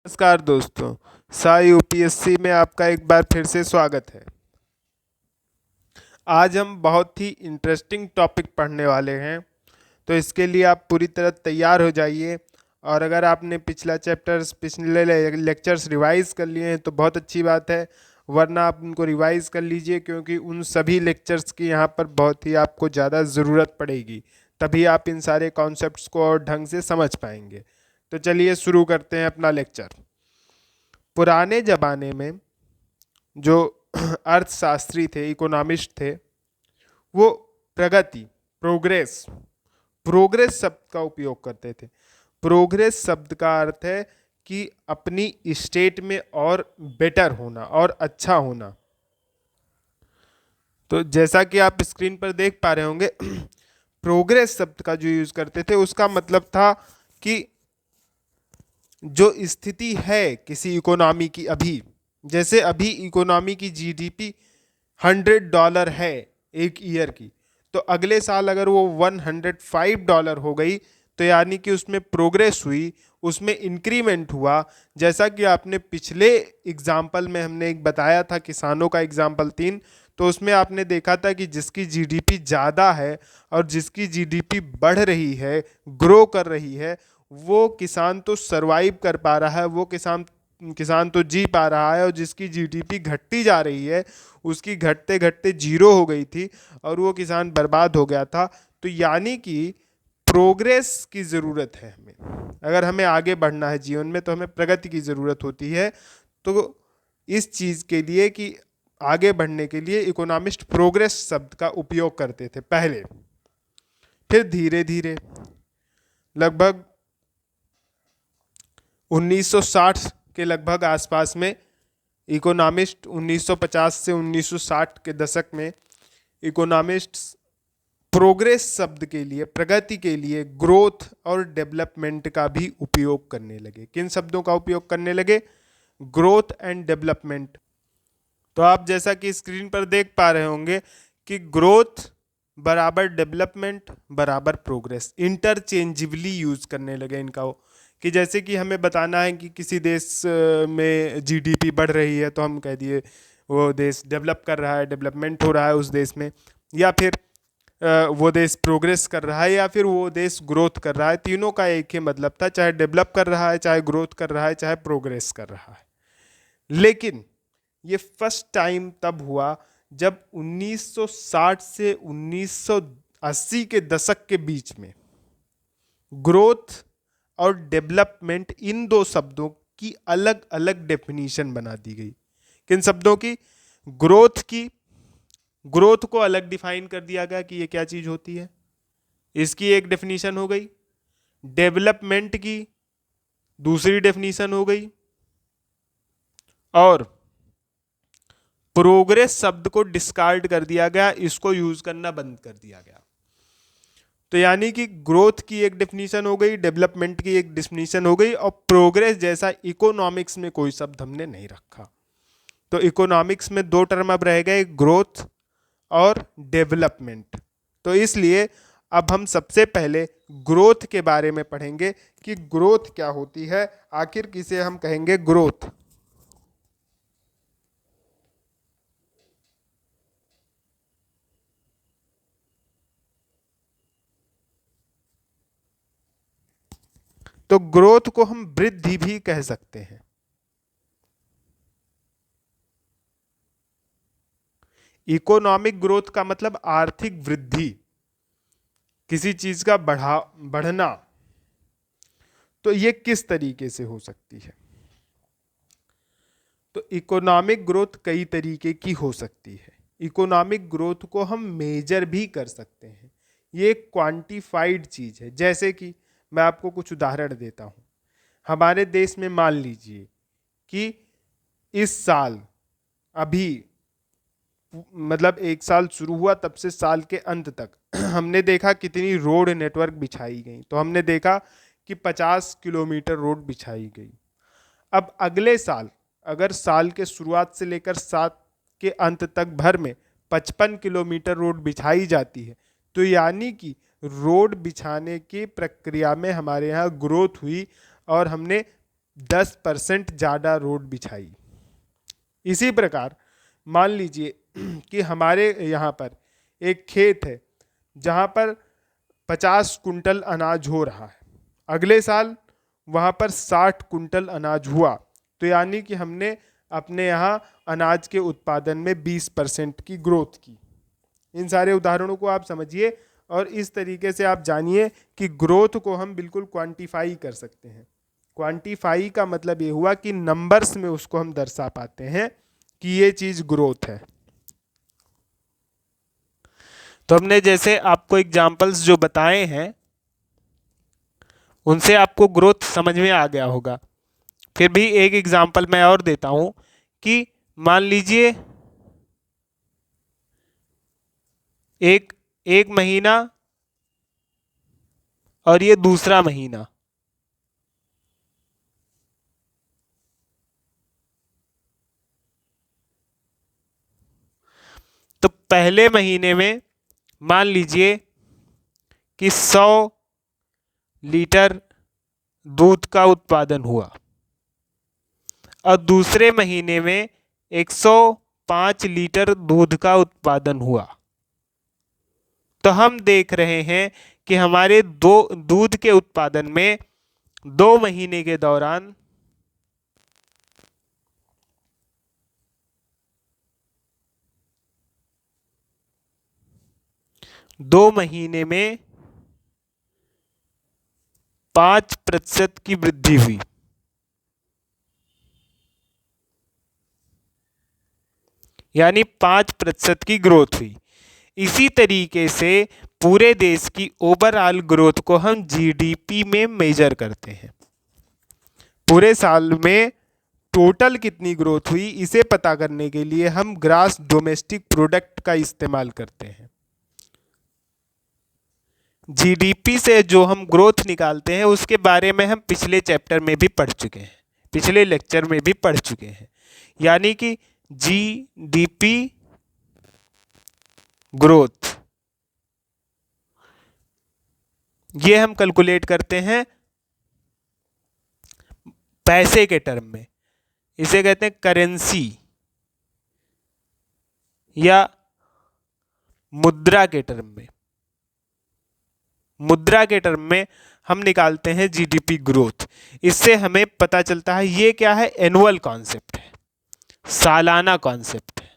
नमस्कार दोस्तों, साई यूपीएससी में आपका एक बार फिर से स्वागत है। आज हम बहुत ही इंटरेस्टिंग टॉपिक पढ़ने वाले हैं, तो इसके लिए आप पूरी तरह तैयार हो जाइए। और अगर आपने पिछले लेक्चर्स रिवाइज कर लिए हैं तो बहुत अच्छी बात है, वरना आप उनको रिवाइज कर लीजिए, क्योंकि उन सभी लेक्चर्स की यहाँ पर बहुत ही आपको ज़्यादा ज़रूरत पड़ेगी। तभी आप इन सारे कॉन्सेप्ट्स को और ढंग से समझ पाएंगे। तो चलिए शुरू करते हैं अपना लेक्चर। पुराने ज़माने में जो अर्थशास्त्री थे, इकोनॉमिस्ट थे, वो प्रगति, प्रोग्रेस प्रोग्रेस शब्द का उपयोग करते थे। प्रोग्रेस शब्द का अर्थ है कि अपनी स्टेट में और बेटर होना और अच्छा होना। तो जैसा कि आप स्क्रीन पर देख पा रहे होंगे, प्रोग्रेस शब्द का जो यूज करते थे उसका मतलब था कि जो स्थिति है किसी इकोनॉमी की अभी, जैसे अभी इकोनॉमी की जीडीपी $100 है एक ईयर की, तो अगले साल अगर वो $105 हो गई तो यानी कि उसमें प्रोग्रेस हुई, उसमें इंक्रीमेंट हुआ। जैसा कि आपने पिछले एग्जाम्पल में हमने एक बताया था, किसानों का एग्जाम्पल 3, तो उसमें आपने देखा था कि जिसकी जीडीपी ज़्यादा है और जिसकी जीडीपी बढ़ रही है, ग्रो कर रही है, वो किसान तो सरवाइव कर पा रहा है, वो किसान तो जी पा रहा है। और जिसकी जीडीपी घटती जा रही है, उसकी घटते घटते जीरो हो गई थी और वो किसान बर्बाद हो गया था। तो यानी कि प्रोग्रेस की ज़रूरत है हमें। अगर हमें आगे बढ़ना है जीवन में तो हमें प्रगति की ज़रूरत होती है। तो इस चीज़ के लिए कि आगे बढ़ने के लिए इकोनॉमिस्ट प्रोग्रेस शब्द का उपयोग करते थे पहले। फिर धीरे धीरे लगभग 1960 के लगभग आसपास में इकोनॉमिस्ट, 1950 से 1960 के दशक में इकोनॉमिस्ट्स प्रोग्रेस शब्द के लिए, प्रगति के लिए, ग्रोथ और डेवलपमेंट का भी उपयोग करने लगे। किन शब्दों का उपयोग करने लगे? Growth and development. तो आप जैसा कि स्क्रीन पर देख पा रहे होंगे कि ग्रोथ बराबर डेवलपमेंट बराबर प्रोग्रेस, इंटरचेंजिबली यूज करने लगे इनका। कि जैसे कि हमें बताना है कि किसी देश में जीडीपी बढ़ रही है तो हम कह दिए वो देश डेवलप कर रहा है, डेवलपमेंट हो रहा है उस देश में, या फिर वो देश प्रोग्रेस कर रहा है, या फिर वो देश ग्रोथ कर रहा है। तीनों का एक ही मतलब था, चाहे डेवलप कर रहा है, चाहे ग्रोथ कर रहा है, चाहे प्रोग्रेस कर रहा है। लेकिन ये फर्स्ट टाइम तब हुआ जब 1960 से 1980 के दशक के बीच में ग्रोथ और डेवलपमेंट, इन दो शब्दों की अलग अलग डेफिनेशन बना दी गई। किन शब्दों की? ग्रोथ की। ग्रोथ को अलग डिफाइन कर दिया गया कि ये क्या चीज होती है, इसकी एक डेफिनेशन हो गई। डेवलपमेंट की दूसरी डेफिनेशन हो गई। और प्रोग्रेस शब्द को डिस्कार्ड कर दिया गया, इसको यूज करना बंद कर दिया गया। तो यानी कि ग्रोथ की एक डेफिनेशन हो गई, डेवलपमेंट की एक डेफिनेशन हो गई, और प्रोग्रेस जैसा इकोनॉमिक्स में कोई शब्द हमने नहीं रखा। तो इकोनॉमिक्स में दो टर्म अब रह गए, ग्रोथ और डेवलपमेंट। तो इसलिए अब हम सबसे पहले ग्रोथ के बारे में पढ़ेंगे कि ग्रोथ क्या होती है, आखिर किसे हम कहेंगे ग्रोथ। तो ग्रोथ को हम वृद्धि भी कह सकते हैं। इकोनॉमिक ग्रोथ का मतलब आर्थिक वृद्धि, किसी चीज का बढ़ना। तो ये किस तरीके से हो सकती है? तो इकोनॉमिक ग्रोथ कई तरीके की हो सकती है। इकोनॉमिक ग्रोथ को हम मेजर भी कर सकते हैं, ये एक क्वांटिफाइड चीज है। जैसे कि मैं आपको कुछ उदाहरण देता हूं। हमारे देश में मान लीजिए कि इस साल, अभी मतलब एक साल शुरू हुआ तब से साल के अंत तक हमने देखा कितनी रोड नेटवर्क बिछाई गई। तो हमने देखा कि 50 किलोमीटर रोड बिछाई गई। अब अगले साल अगर साल के शुरुआत से लेकर साल के अंत तक भर में 55 किलोमीटर रोड बिछाई जाती है, तो यानी कि रोड बिछाने की प्रक्रिया में हमारे यहाँ ग्रोथ हुई और हमने 10% ज़्यादा रोड बिछाई। इसी प्रकार मान लीजिए कि हमारे यहाँ पर एक खेत है जहाँ पर 50 कुंटल अनाज हो रहा है, अगले साल वहाँ पर 60 कुंटल अनाज हुआ, तो यानी कि हमने अपने यहाँ अनाज के उत्पादन में 20% की ग्रोथ की। इन सारे उदाहरणों को आप समझिए और इस तरीके से आप जानिए कि ग्रोथ को हम बिल्कुल क्वांटिफाई कर सकते हैं। क्वांटिफाई का मतलब ये हुआ कि नंबर्स में उसको हम दर्शा पाते हैं कि ये चीज ग्रोथ है। तो हमने जैसे आपको एग्जाम्पल्स जो बताए हैं उनसे आपको ग्रोथ समझ में आ गया होगा। फिर भी एक एग्जाम्पल मैं और देता हूं कि मान लीजिए एक महीना और ये दूसरा महीना, तो पहले महीने में मान लीजिए कि 100 लीटर दूध का उत्पादन हुआ और दूसरे महीने में 105 लीटर दूध का उत्पादन हुआ। तो हम देख रहे हैं कि हमारे दूध के उत्पादन में 2 महीने के दौरान दो महीने में 5% की वृद्धि हुई। यानी 5% की ग्रोथ हुई। इसी तरीके से पूरे देश की ओवरऑल ग्रोथ को हम जीडीपी में मेजर करते हैं। पूरे साल में टोटल कितनी ग्रोथ हुई इसे पता करने के लिए हम ग्रॉस डोमेस्टिक प्रोडक्ट का इस्तेमाल करते हैं। जीडीपी से जो हम ग्रोथ निकालते हैं उसके बारे में हम पिछले चैप्टर में भी पढ़ चुके हैं, पिछले लेक्चर में भी पढ़ चुके हैं। यानी कि जीडीपी ग्रोथ ये हम कैलकुलेट करते हैं पैसे के टर्म में, इसे कहते हैं करेंसी या मुद्रा के टर्म में। मुद्रा के टर्म में हम निकालते हैं जीडीपी ग्रोथ। इससे हमें पता चलता है ये क्या है, एनुअल कॉन्सेप्ट है, सालाना कॉन्सेप्ट है।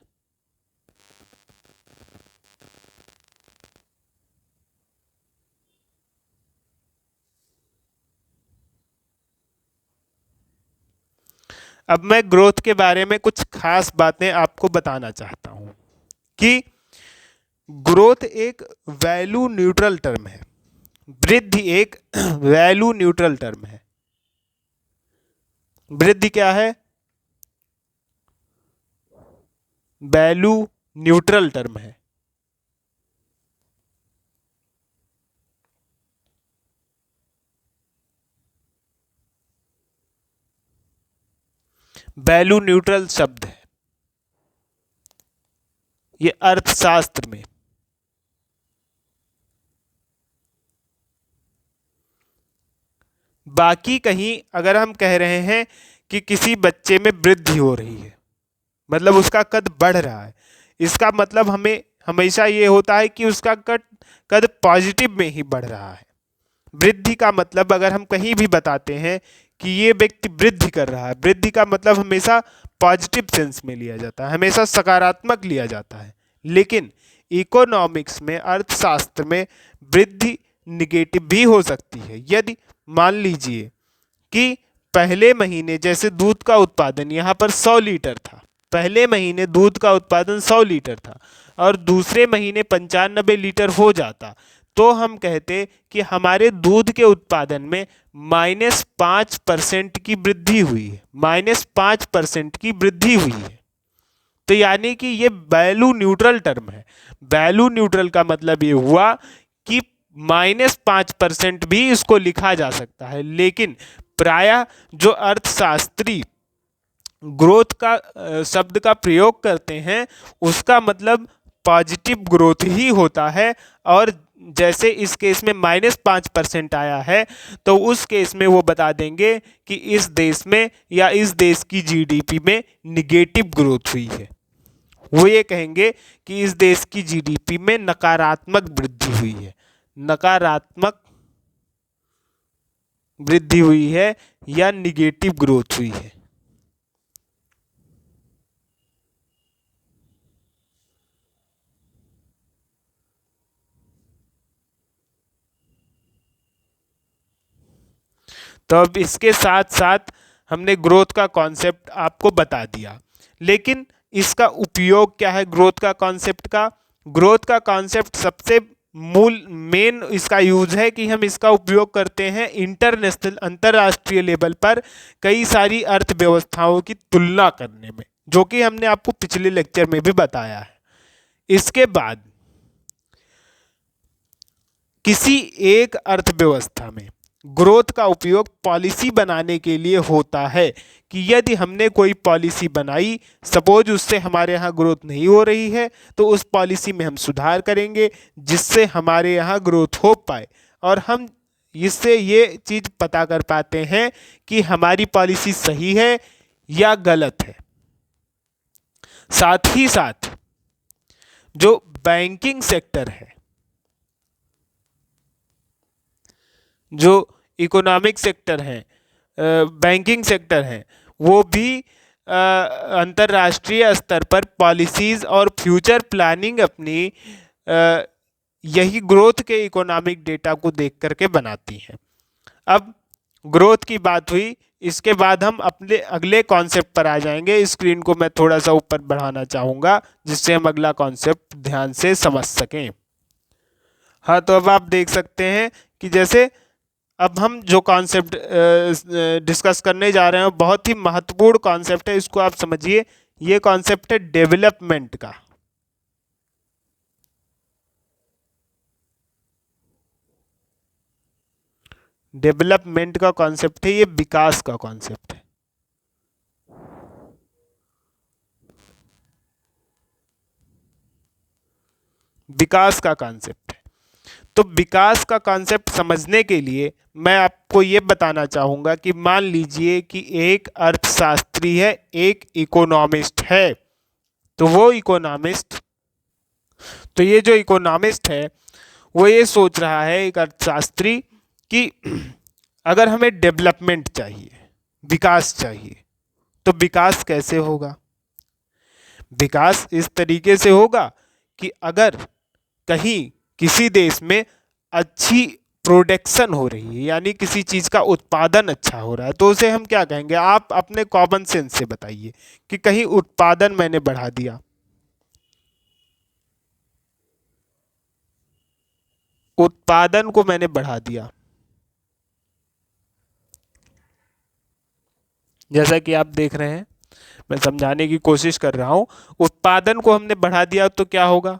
अब मैं ग्रोथ के बारे में कुछ खास बातें आपको बताना चाहता हूं कि ग्रोथ एक वैल्यू न्यूट्रल टर्म है, वृद्धि एक वैल्यू न्यूट्रल टर्म है। वृद्धि क्या है, वैल्यू न्यूट्रल टर्म है। वैल्यू न्यूट्रल शब्द है ये अर्थशास्त्र में। बाकी कहीं अगर हम कह रहे हैं कि किसी बच्चे में वृद्धि हो रही है, मतलब उसका कद बढ़ रहा है, इसका मतलब हमें हमेशा ये होता है कि उसका कद पॉजिटिव में ही बढ़ रहा है। वृद्धि का मतलब अगर हम कहीं भी बताते हैं कि ये व्यक्ति वृद्धि कर रहा है, वृद्धि का मतलब हमेशा पॉजिटिव सेंस में लिया जाता है, हमेशा सकारात्मक लिया जाता है। लेकिन इकोनॉमिक्स में, अर्थशास्त्र में वृद्धि निगेटिव भी हो सकती है। यदि मान लीजिए कि पहले महीने जैसे दूध का उत्पादन यहाँ पर 100 लीटर था, पहले महीने दूध का उत्पादन 100 लीटर था और दूसरे महीने 95 लीटर हो जाता, तो हम कहते कि हमारे दूध के उत्पादन में -5% की वृद्धि हुई है, -5% की वृद्धि हुई है। तो यानी कि ये वैल्यू न्यूट्रल टर्म है। वैल्यू न्यूट्रल का मतलब ये हुआ कि -5% भी इसको लिखा जा सकता है। लेकिन प्रायः जो अर्थशास्त्री ग्रोथ का शब्द का प्रयोग करते हैं उसका मतलब पॉजिटिव ग्रोथ ही होता है और जैसे इस केस में -5% आया है, तो उस केस में वो बता देंगे कि इस देश में या इस देश की जीडीपी में निगेटिव ग्रोथ हुई है। वो ये कहेंगे कि इस देश की जीडीपी में नकारात्मक वृद्धि हुई है, नकारात्मक वृद्धि हुई है या निगेटिव ग्रोथ हुई है। तो अब इसके साथ साथ हमने ग्रोथ का कॉन्सेप्ट आपको बता दिया, लेकिन इसका उपयोग क्या है ग्रोथ का कॉन्सेप्ट का? ग्रोथ का कॉन्सेप्ट सबसे मूल मेन इसका यूज है कि हम इसका उपयोग करते हैं इंटरनेशनल अंतर्राष्ट्रीय लेवल पर कई सारी अर्थव्यवस्थाओं की तुलना करने में, जो कि हमने आपको पिछले लेक्चर में भी बताया है। इसके बाद किसी एक अर्थव्यवस्था में ग्रोथ का उपयोग पॉलिसी बनाने के लिए होता है कि यदि हमने कोई पॉलिसी बनाई, सपोज उससे हमारे यहाँ ग्रोथ नहीं हो रही है, तो उस पॉलिसी में हम सुधार करेंगे जिससे हमारे यहाँ ग्रोथ हो पाए, और हम इससे ये चीज़ पता कर पाते हैं कि हमारी पॉलिसी सही है या गलत है। साथ ही साथ जो बैंकिंग सेक्टर है, जो इकोनॉमिक सेक्टर है, बैंकिंग सेक्टर है, वो भी अंतर्राष्ट्रीय स्तर पर पॉलिसीज़ और फ्यूचर प्लानिंग अपनी यही ग्रोथ के इकोनॉमिक डेटा को देख करके बनाती हैं। अब ग्रोथ की बात हुई, इसके बाद हम अपने अगले कॉन्सेप्ट पर आ जाएंगे। स्क्रीन को मैं थोड़ा सा ऊपर बढ़ाना चाहूँगा जिससे हम अगला कॉन्सेप्ट ध्यान से समझ सकें। हाँ, तो अब आप देख सकते हैं कि जैसे अब हम जो कॉन्सेप्ट डिस्कस करने जा रहे हैं बहुत ही महत्वपूर्ण कॉन्सेप्ट है, इसको आप समझिए। ये कॉन्सेप्ट है डेवलपमेंट का। डेवलपमेंट का कॉन्सेप्ट है, ये विकास का कॉन्सेप्ट है। विकास का कॉन्सेप्ट है। तो विकास का कॉन्सेप्ट समझने के लिए मैं आपको ये बताना चाहूँगा कि मान लीजिए कि एक अर्थशास्त्री है, एक इकोनॉमिस्ट है। तो वो इकोनॉमिस्ट, तो ये जो इकोनॉमिस्ट है वो ये सोच रहा है, एक अर्थशास्त्री, कि अगर हमें डेवलपमेंट चाहिए, विकास चाहिए, तो विकास कैसे होगा? विकास इस तरीके से होगा कि अगर कहीं किसी देश में अच्छी प्रोडक्शन हो रही है, यानी किसी चीज़ का उत्पादन अच्छा हो रहा है, तो उसे हम क्या कहेंगे? आप अपने कॉमन सेंस से बताइए कि कहीं उत्पादन मैंने बढ़ा दिया, उत्पादन को मैंने बढ़ा दिया, जैसा कि आप देख रहे हैं, मैं समझाने की कोशिश कर रहा हूं। उत्पादन को हमने बढ़ा दिया तो क्या होगा?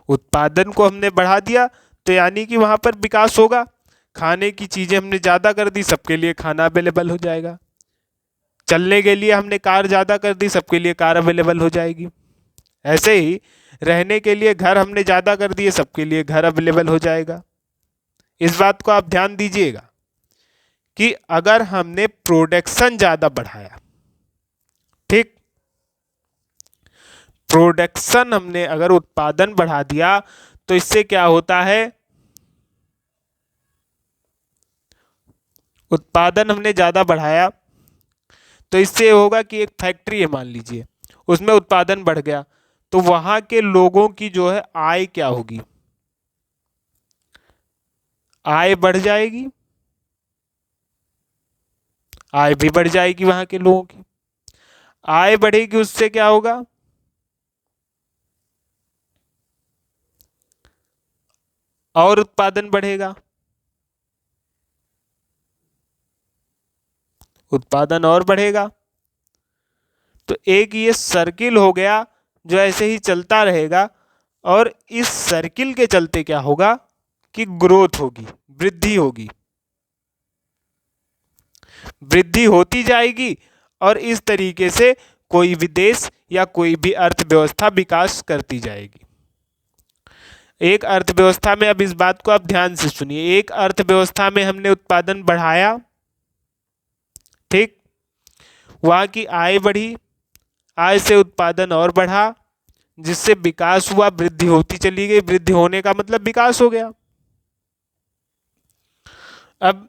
उत्पादन को हमने बढ़ा दिया तो यानी कि वहां पर विकास होगा। खाने की चीजें हमने ज़्यादा कर दी, सबके लिए खाना अवेलेबल हो जाएगा। चलने के लिए हमने कार ज़्यादा कर दी, सबके लिए कार अवेलेबल हो जाएगी। ऐसे ही रहने के लिए घर हमने ज़्यादा कर दिए, सबके लिए घर अवेलेबल हो जाएगा। इस बात को आप ध्यान दीजिएगा कि अगर हमने प्रोडक्शन ज़्यादा बढ़ाया, ठीक, प्रोडक्शन हमने अगर उत्पादन बढ़ा दिया, तो इससे क्या होता है? उत्पादन हमने ज़्यादा बढ़ाया तो इससे होगा कि एक फैक्ट्री है मान लीजिए, उसमें उत्पादन बढ़ गया, तो वहां के लोगों की जो है आय क्या होगी? आय बढ़ जाएगी, आय भी बढ़ जाएगी वहां के लोगों की। आय बढ़ेगी, उससे क्या होगा? और उत्पादन बढ़ेगा, उत्पादन और बढ़ेगा। तो एक ये सर्किल हो गया जो ऐसे ही चलता रहेगा, और इस सर्किल के चलते क्या होगा कि ग्रोथ होगी, वृद्धि होगी, वृद्धि होती जाएगी, और इस तरीके से कोई भी देश या कोई भी अर्थव्यवस्था विकास करती जाएगी। एक अर्थव्यवस्था में, अब इस बात को आप ध्यान से सुनिए, एक अर्थव्यवस्था में हमने उत्पादन बढ़ाया, ठीक, वहां की आय बढ़ी, आय से उत्पादन और बढ़ा, जिससे विकास हुआ, वृद्धि होती चली गई, वृद्धि होने का मतलब विकास हो गया। अब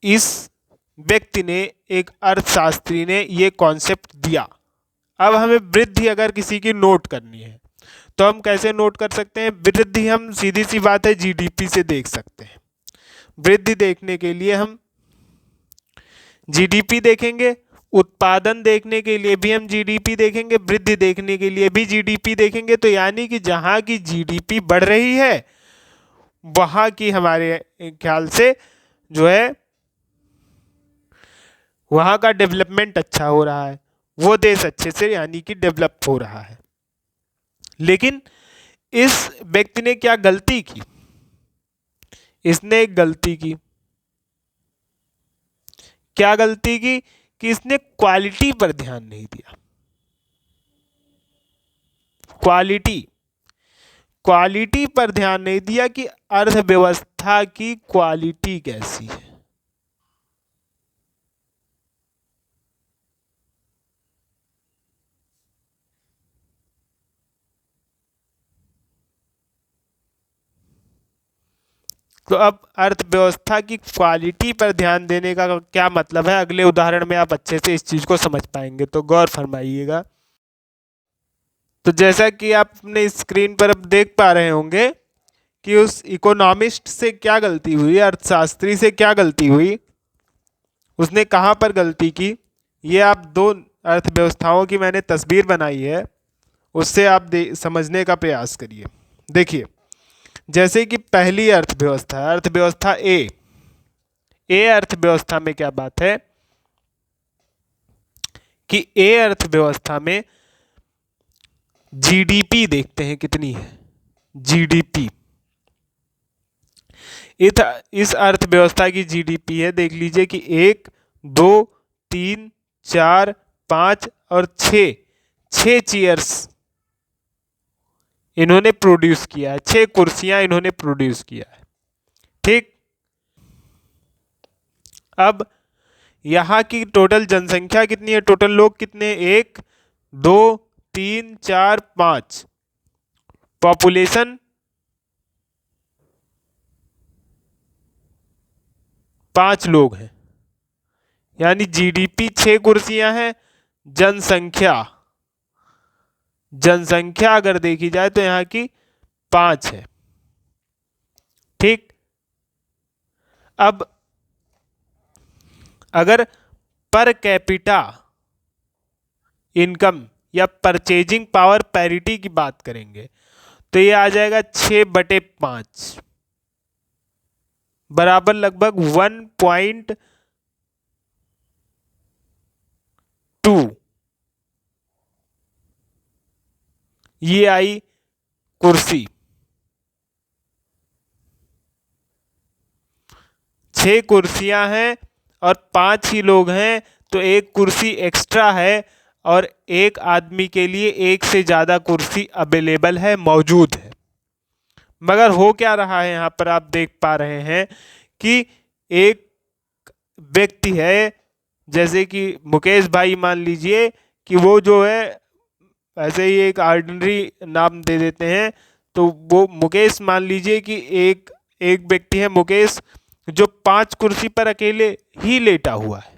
इस व्यक्ति ने, एक अर्थशास्त्री ने ये कॉन्सेप्ट दिया। अब हमें वृद्धि अगर किसी की नोट करनी है तो हम कैसे नोट कर सकते हैं? वृद्धि हम सीधी सी बात है जीडीपी से देख सकते हैं। वृद्धि देखने के लिए हम जीडीपी देखेंगे, उत्पादन देखने के लिए भी हम जीडीपी देखेंगे, वृद्धि देखने के लिए भी जीडीपी देखेंगे। तो यानी कि जहां की जीडीपी बढ़ रही है वहां की हमारे ख्याल से जो है वहां का डेवलपमेंट अच्छा हो रहा है, वो देश अच्छे से यानी कि डेवलप हो रहा है। लेकिन इस व्यक्ति ने क्या गलती की? इसने एक गलती की। क्या गलती की? कि इसने क्वालिटी पर ध्यान नहीं दिया। क्वालिटी पर ध्यान नहीं दिया कि अर्थव्यवस्था की क्वालिटी कैसी है। तो अब अर्थव्यवस्था की क्वालिटी पर ध्यान देने का क्या मतलब है, अगले उदाहरण में आप अच्छे से इस चीज को समझ पाएंगे, तो गौर फरमाइएगा। तो जैसा कि आप अपने स्क्रीन पर अब देख पा रहे होंगे कि उस इकोनॉमिस्ट से क्या गलती हुई, अर्थशास्त्री से क्या गलती हुई, उसने कहाँ पर गलती की। ये आप दो अर्थव्यवस्थाओं की मैंने तस्वीर बनाई है, उससे आप समझने का प्रयास करिए। देखिए, जैसे कि पहली अर्थव्यवस्था है, अर्थव्यवस्था ए अर्थव्यवस्था में क्या बात है कि ए अर्थव्यवस्था में जीडीपी देखते हैं कितनी है, जीडीपी। इस अर्थव्यवस्था की जीडीपी है, देख लीजिए कि 1 2 3 4 5 और 6 चेयर्स इन्होंने प्रोड्यूस किया है, 6 कुर्सियां इन्होंने प्रोड्यूस किया है, ठीक। अब यहां की टोटल जनसंख्या कितनी है, टोटल लोग कितने? 1 2 3 4 5, पॉपुलेशन 5 लोग हैं, यानी जीडीपी 6 कुर्सियां हैं। जनसंख्या अगर देखी जाए तो यहां की 5 है, ठीक। अब अगर पर कैपिटा इनकम या परचेजिंग पावर पैरिटी की बात करेंगे तो ये आ जाएगा 6/5 बराबर लगभग 1.2। ये आई कुर्सी, 6 कुर्सियां हैं और 5 ही लोग हैं, तो एक कुर्सी एक्स्ट्रा है और एक आदमी के लिए एक से ज़्यादा कुर्सी अवेलेबल है, मौजूद है। मगर हो क्या रहा है, यहाँ पर आप देख पा रहे हैं कि एक व्यक्ति है, जैसे कि मुकेश भाई मान लीजिए कि वो जो है, ऐसे ही एक ऑर्डिनरी नाम दे देते हैं, तो वो मुकेश मान लीजिए कि एक व्यक्ति है मुकेश, जो 5 कुर्सी पर अकेले ही लेटा हुआ है।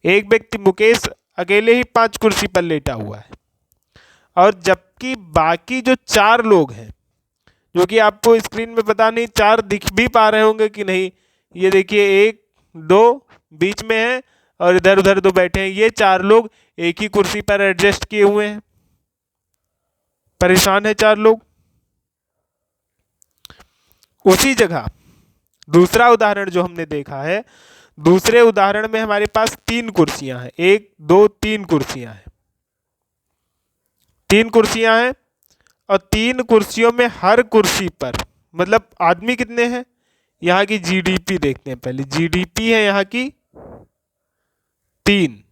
एक व्यक्ति मुकेश अकेले ही 5 कुर्सी पर लेटा हुआ है, और जबकि बाकी जो 4 लोग हैं, जो कि आपको स्क्रीन में पता नहीं 4 दिख भी पा रहे होंगे कि नहीं, ये देखिए 1 2 बीच में है और इधर उधर 2 बैठे हैं, ये 4 लोग एक ही कुर्सी पर एडजस्ट किए हुए हैं, परेशान है 4 लोग। उसी जगह दूसरा उदाहरण जो हमने देखा है, दूसरे उदाहरण में हमारे पास 3 कुर्सियां हैं, 1 2 3 कुर्सियां हैं, 3 कुर्सियां हैं, और 3 कुर्सियों में हर कुर्सी पर मतलब आदमी कितने हैं, यहाँ की जीडीपी देखते हैं पहले। जीडीपी है यहाँ की 3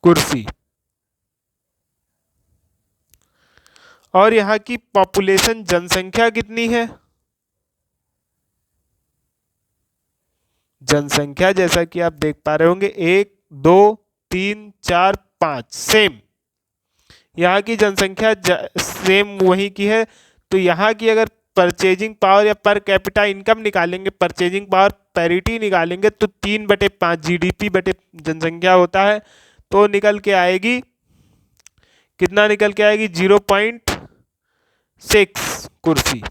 कुर्सी, और यहाँ की पॉपुलेशन जनसंख्या कितनी है? जनसंख्या जैसा कि आप देख पा रहे होंगे 1 2 3 4 5 सेम, यहाँ की जनसंख्या सेम वही की है। तो यहाँ की अगर परचेजिंग पावर या पर कैपिटा इनकम निकालेंगे, परचेजिंग पावर पैरिटी निकालेंगे, तो 3/5 जीडीपी बटे जनसंख्या होता है, तो निकल के आएगी कितना? निकल के आएगी 0.6 कुर्सी।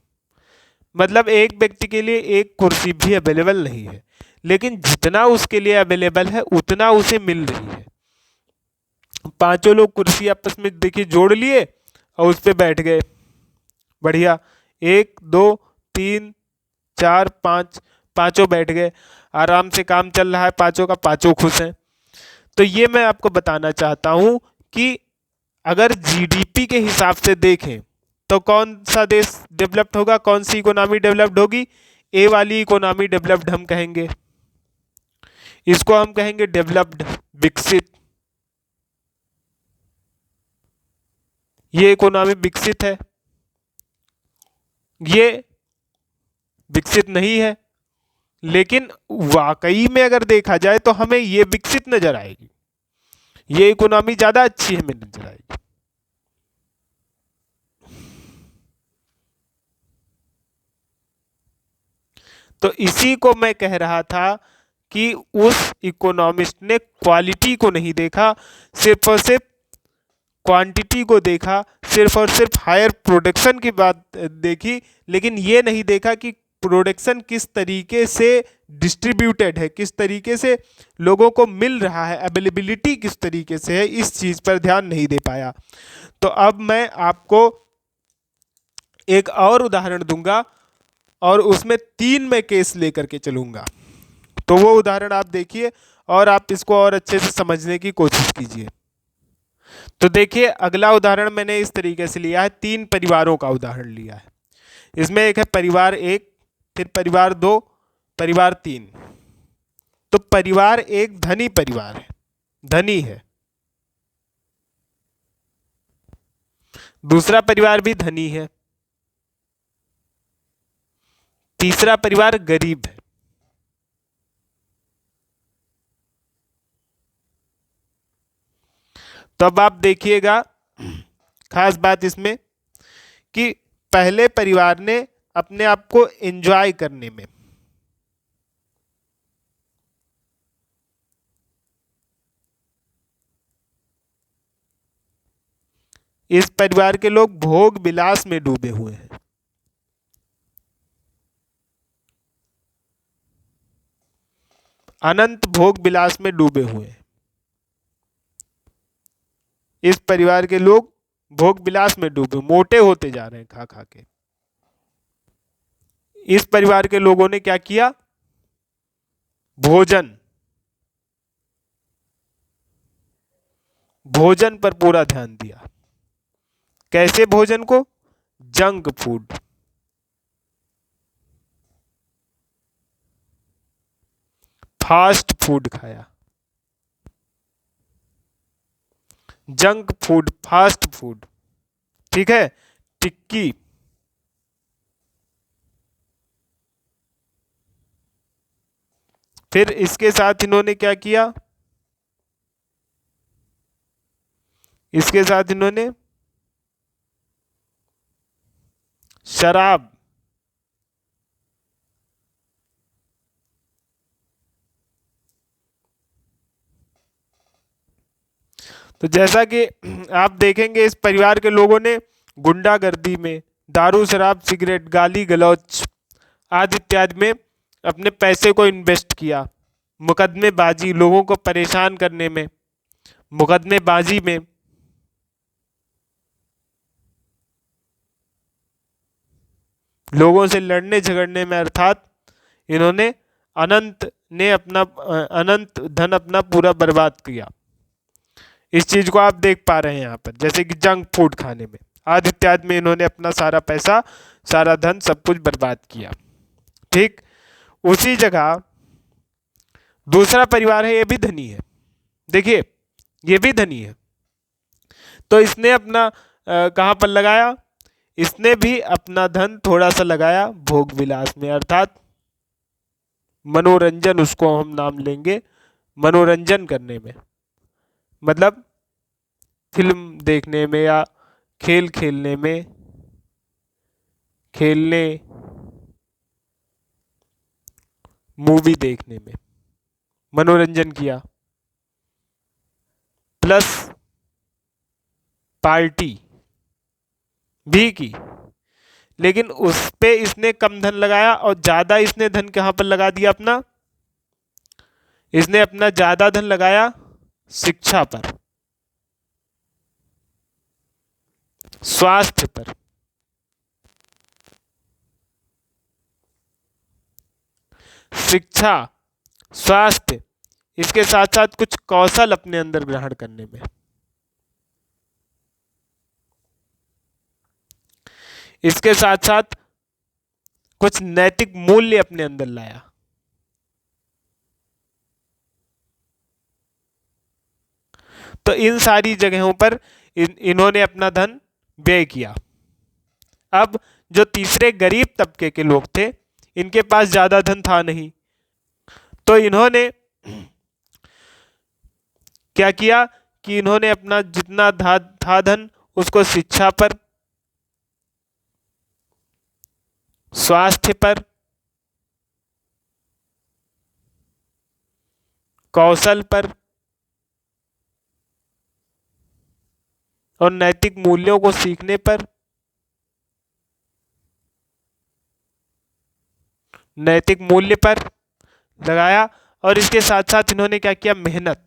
मतलब एक व्यक्ति के लिए एक कुर्सी भी अवेलेबल नहीं है, लेकिन जितना उसके लिए अवेलेबल है उतना उसे मिल रही है। पांचों लोग कुर्सी आपस में देखिए जोड़ लिए और उस पर बैठ गए, बढ़िया, 1 2 3 4 5, पांचों बैठ गए, आराम से काम चल रहा है पांचों का, पांचों खुश हैं। तो ये मैं आपको बताना चाहता हूं कि अगर जीडीपी के हिसाब से देखें तो कौन सा देश डेवलप्ड होगा, कौन सी इकोनॉमी डेवलप्ड होगी? ए वाली इकोनॉमी डेवलप्ड हम कहेंगे, इसको हम कहेंगे डेवलप्ड, विकसित। ये इकोनॉमी विकसित है, ये विकसित नहीं है, लेकिन वाकई में अगर देखा जाए तो हमें ये विकसित नजर आएगी, ये इकोनॉमी ज्यादा अच्छी हमें नजर आएगी। तो इसी को मैं कह रहा था कि उस इकोनॉमिस्ट ने क्वालिटी को नहीं देखा, सिर्फ और सिर्फ क्वांटिटी को देखा, सिर्फ और सिर्फ हायर प्रोडक्शन की बात देखी, लेकिन ये नहीं देखा कि प्रोडक्शन किस तरीके से डिस्ट्रीब्यूटेड है, किस तरीके से लोगों को मिल रहा है, अवेलेबिलिटी किस तरीके से है, इस चीज़ पर ध्यान नहीं दे पाया। तो अब मैं आपको एक और उदाहरण दूंगा और उसमें 3 मैं केस लेकर के चलूंगा, तो वो उदाहरण आप देखिए और आप इसको और अच्छे से समझने की कोशिश कीजिए। तो देखिए अगला उदाहरण मैंने इस तरीके से लिया है, 3 परिवारों का उदाहरण लिया है। इसमें एक है परिवार 1, फिर परिवार 2, परिवार 3। तो परिवार 1 धनी परिवार है, धनी है। दूसरा परिवार भी धनी है, तीसरा परिवार गरीब है। तो अब आप देखिएगा खास बात इसमें कि पहले परिवार ने अपने आप को एंजॉय करने में, इस परिवार के लोग भोग विलास में डूबे हुए हैं। अनंत भोग विलास में डूबे हुए हैं। इस परिवार के लोग भोग विलास में डूबे, मोटे होते जा रहे हैं खा खा के। इस परिवार के लोगों ने क्या किया? भोजन, भोजन पर पूरा ध्यान दिया। कैसे भोजन को? जंक फूड, फास्ट फूड खाया। जंक फूड, फास्ट फूड, ठीक है, टिक्की, फिर इसके साथ इन्होंने क्या किया? इसके साथ इन्होंने शराब, तो जैसा कि आप देखेंगे इस परिवार के लोगों ने गुंडागर्दी में, दारू शराब सिगरेट गाली गलौज आदि इत्यादि में अपने पैसे को इन्वेस्ट किया। मुकदमेबाजी, लोगों को परेशान करने में, मुकदमेबाजी में, लोगों से लड़ने झगड़ने में, अर्थात इन्होंने अनंत धन अपना पूरा बर्बाद किया। इस चीज को आप देख पा रहे हैं यहाँ पर, जैसे कि जंक फूड खाने में आदि इत्यादि में इन्होंने अपना सारा पैसा, सारा धन, सब कुछ बर्बाद किया। ठीक उसी जगह दूसरा परिवार है, ये भी धनी है। देखिए ये भी धनी है, तो इसने अपना कहाँ पर लगाया? इसने भी अपना धन थोड़ा सा लगाया भोग विलास में, अर्थात मनोरंजन, उसको हम नाम लेंगे मनोरंजन करने में, मतलब फिल्म देखने में या खेल खेलने में, खेलने, मूवी देखने में मनोरंजन किया, प्लस पार्टी भी की। लेकिन उस पे इसने कम धन लगाया और ज्यादा इसने धन कहां पर लगा दिया अपना, इसने अपना ज्यादा धन लगाया शिक्षा पर, स्वास्थ्य पर, शिक्षा, स्वास्थ्य, इसके साथ साथ कुछ कौशल अपने अंदर ग्रहण करने में, इसके साथ साथ कुछ नैतिक मूल्य अपने अंदर लाया। तो इन सारी जगहों पर इन्होंने अपना धन व्यय किया। अब जो तीसरे गरीब तबके के लोग थे, इनके पास ज्यादा धन था नहीं, तो इन्होंने क्या किया कि इन्होंने अपना जितना था धन उसको शिक्षा पर, स्वास्थ्य पर, कौशल पर और नैतिक मूल्यों को सीखने पर, नैतिक मूल्य पर लगाया। और इसके साथ साथ इन्होंने क्या किया, मेहनत,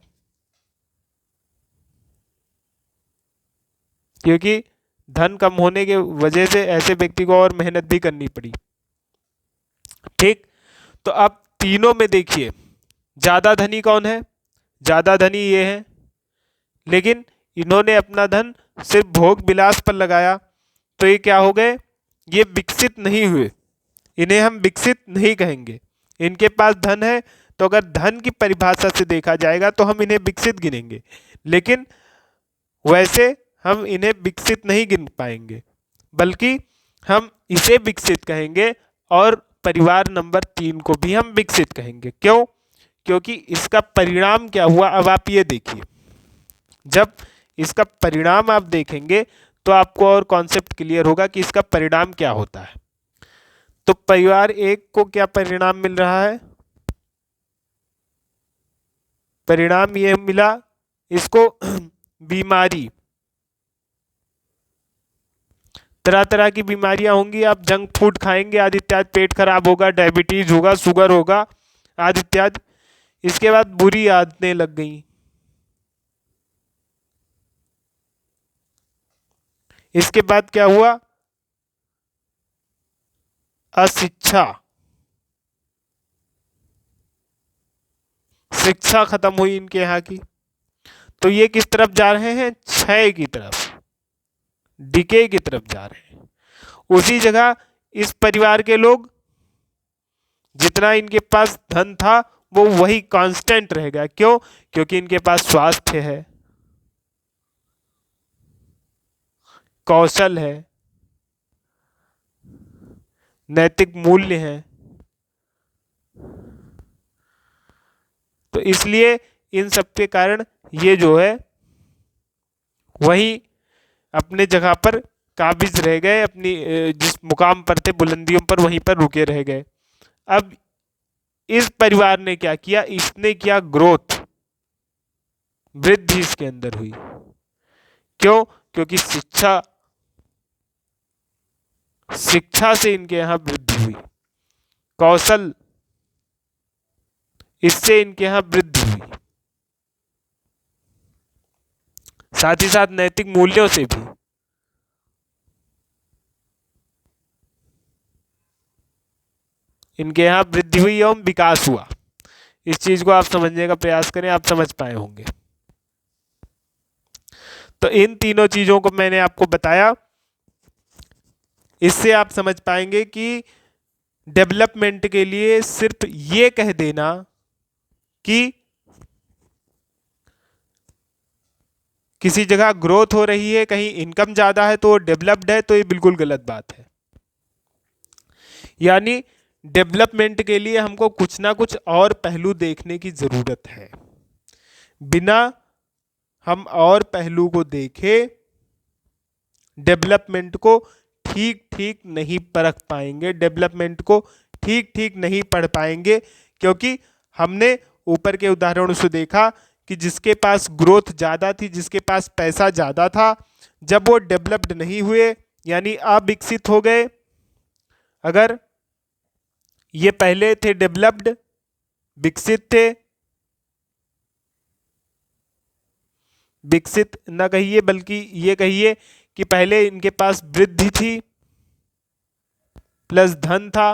क्योंकि धन कम होने की वजह से ऐसे व्यक्ति को और मेहनत भी करनी पड़ी। ठीक, तो अब तीनों में देखिए ज्यादा धनी कौन है, ज्यादा धनी ये है, लेकिन इन्होंने अपना धन सिर्फ भोग विलास पर लगाया, तो ये क्या हो गए, ये विकसित नहीं हुए, इन्हें हम विकसित नहीं कहेंगे। इनके पास धन है तो अगर धन की परिभाषा से देखा जाएगा तो हम इन्हें विकसित गिनेंगे, लेकिन वैसे हम इन्हें विकसित नहीं गिन पाएंगे, बल्कि हम इसे विकसित कहेंगे और परिवार नंबर 3 को भी हम विकसित कहेंगे। क्यों? क्योंकि इसका परिणाम क्या हुआ, अब आप ये देखिए, जब इसका परिणाम आप देखेंगे तो आपको और कॉन्सेप्ट क्लियर होगा कि इसका परिणाम क्या होता है। तो परिवार 1 को क्या परिणाम मिल रहा है, परिणाम ये मिला इसको बीमारी, तरह तरह की बीमारियां होंगी, आप जंक फूड खाएंगे आदि इत्यादि, पेट खराब होगा, डायबिटीज होगा, शुगर होगा आदि इत्यादि। इसके बाद बुरी आदतें लग गई, इसके बाद क्या हुआ, अशिक्षा, शिक्षा खत्म हुई इनके यहाँ की। तो ये किस तरफ जा रहे हैं, क्षय की तरफ, डिके की तरफ जा रहे हैं। उसी जगह इस परिवार के लोग, जितना इनके पास धन था वो वही कांस्टेंट रहेगा। क्यों? क्योंकि इनके पास स्वास्थ्य है, कौशल है, नैतिक मूल्य है। तो इसलिए इन सब के कारण ये जो है वही अपने जगह पर काबिज रह गए, अपनी जिस मुकाम पर थे बुलंदियों पर वहीं पर रुके रह गए। अब इस परिवार ने क्या किया, इसने किया ग्रोथ, वृद्धि इसके अंदर हुई। क्यों? क्योंकि शिक्षा से इनके यहां वृद्धि हुई, कौशल, इससे इनके यहां वृद्धि हुई, साथ ही साथ नैतिक मूल्यों से भी। इनके यहां वृद्धि हुई एवं विकास हुआ। इस चीज को आप समझने का प्रयास करें, आप समझ पाए होंगे। तो इन तीनों चीजों को मैंने आपको बताया, इससे आप समझ पाएंगे कि डेवलपमेंट के लिए सिर्फ ये कह देना कि किसी जगह ग्रोथ हो रही है, कहीं इनकम ज्यादा है तो वो डेवलप्ड है, तो ये बिल्कुल गलत बात है। यानी डेवलपमेंट के लिए हमको कुछ ना कुछ और पहलू देखने की जरूरत है। बिना हम और पहलू को देखे डेवलपमेंट को ठीक ठीक नहीं परख पाएंगे, डेवलपमेंट को ठीक ठीक नहीं पढ़ पाएंगे, क्योंकि हमने ऊपर के उदाहरणों से देखा कि जिसके पास ग्रोथ ज़्यादा थी, जिसके पास पैसा ज़्यादा था, जब वो डेवलप्ड नहीं हुए यानी अविकसित हो गए। अगर ये पहले थे डेवलप्ड, विकसित थे, विकसित ना कहिए बल्कि ये कहिए कि पहले इनके पास वृद्धि थी प्लस धन था,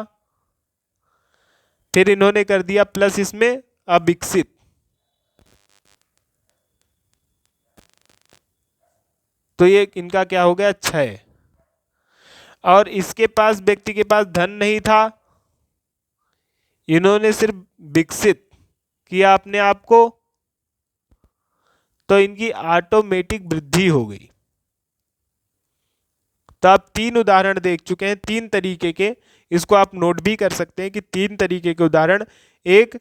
फिर इन्होंने कर दिया प्लस इसमें अविकसित, तो ये इनका क्या हो गया, क्षय। और इसके पास, व्यक्ति के पास धन नहीं था, इन्होंने सिर्फ विकसित किया अपने आप को, तो इनकी ऑटोमेटिक वृद्धि हो गई। तो आप 3 उदाहरण देख चुके हैं, 3 तरीके के, इसको आप नोट भी कर सकते हैं कि 3 तरीके के उदाहरण। एक,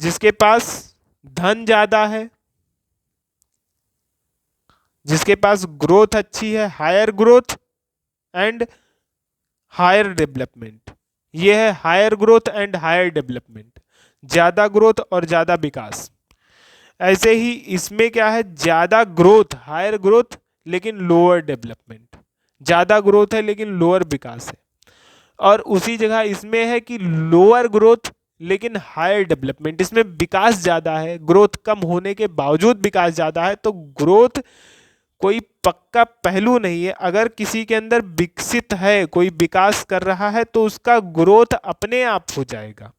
जिसके पास धन ज्यादा है, जिसके पास ग्रोथ अच्छी है, higher growth and higher development, ये है higher growth and higher development, ज्यादा ग्रोथ और ज्यादा विकास। ऐसे ही इसमें क्या है, ज्यादा ग्रोथ हायर ग्रोथ लेकिन लोअर डेवलपमेंट, ज्यादा ग्रोथ है लेकिन लोअर विकास है। और उसी जगह इसमें है कि लोअर ग्रोथ लेकिन हायर डेवलपमेंट, इसमें विकास ज्यादा है, ग्रोथ कम होने के बावजूद विकास ज्यादा है। तो ग्रोथ कोई पक्का पहलू नहीं है। अगर किसी के अंदर विकसित है, कोई विकास कर रहा है, तो उसका ग्रोथ अपने आप हो जाएगा।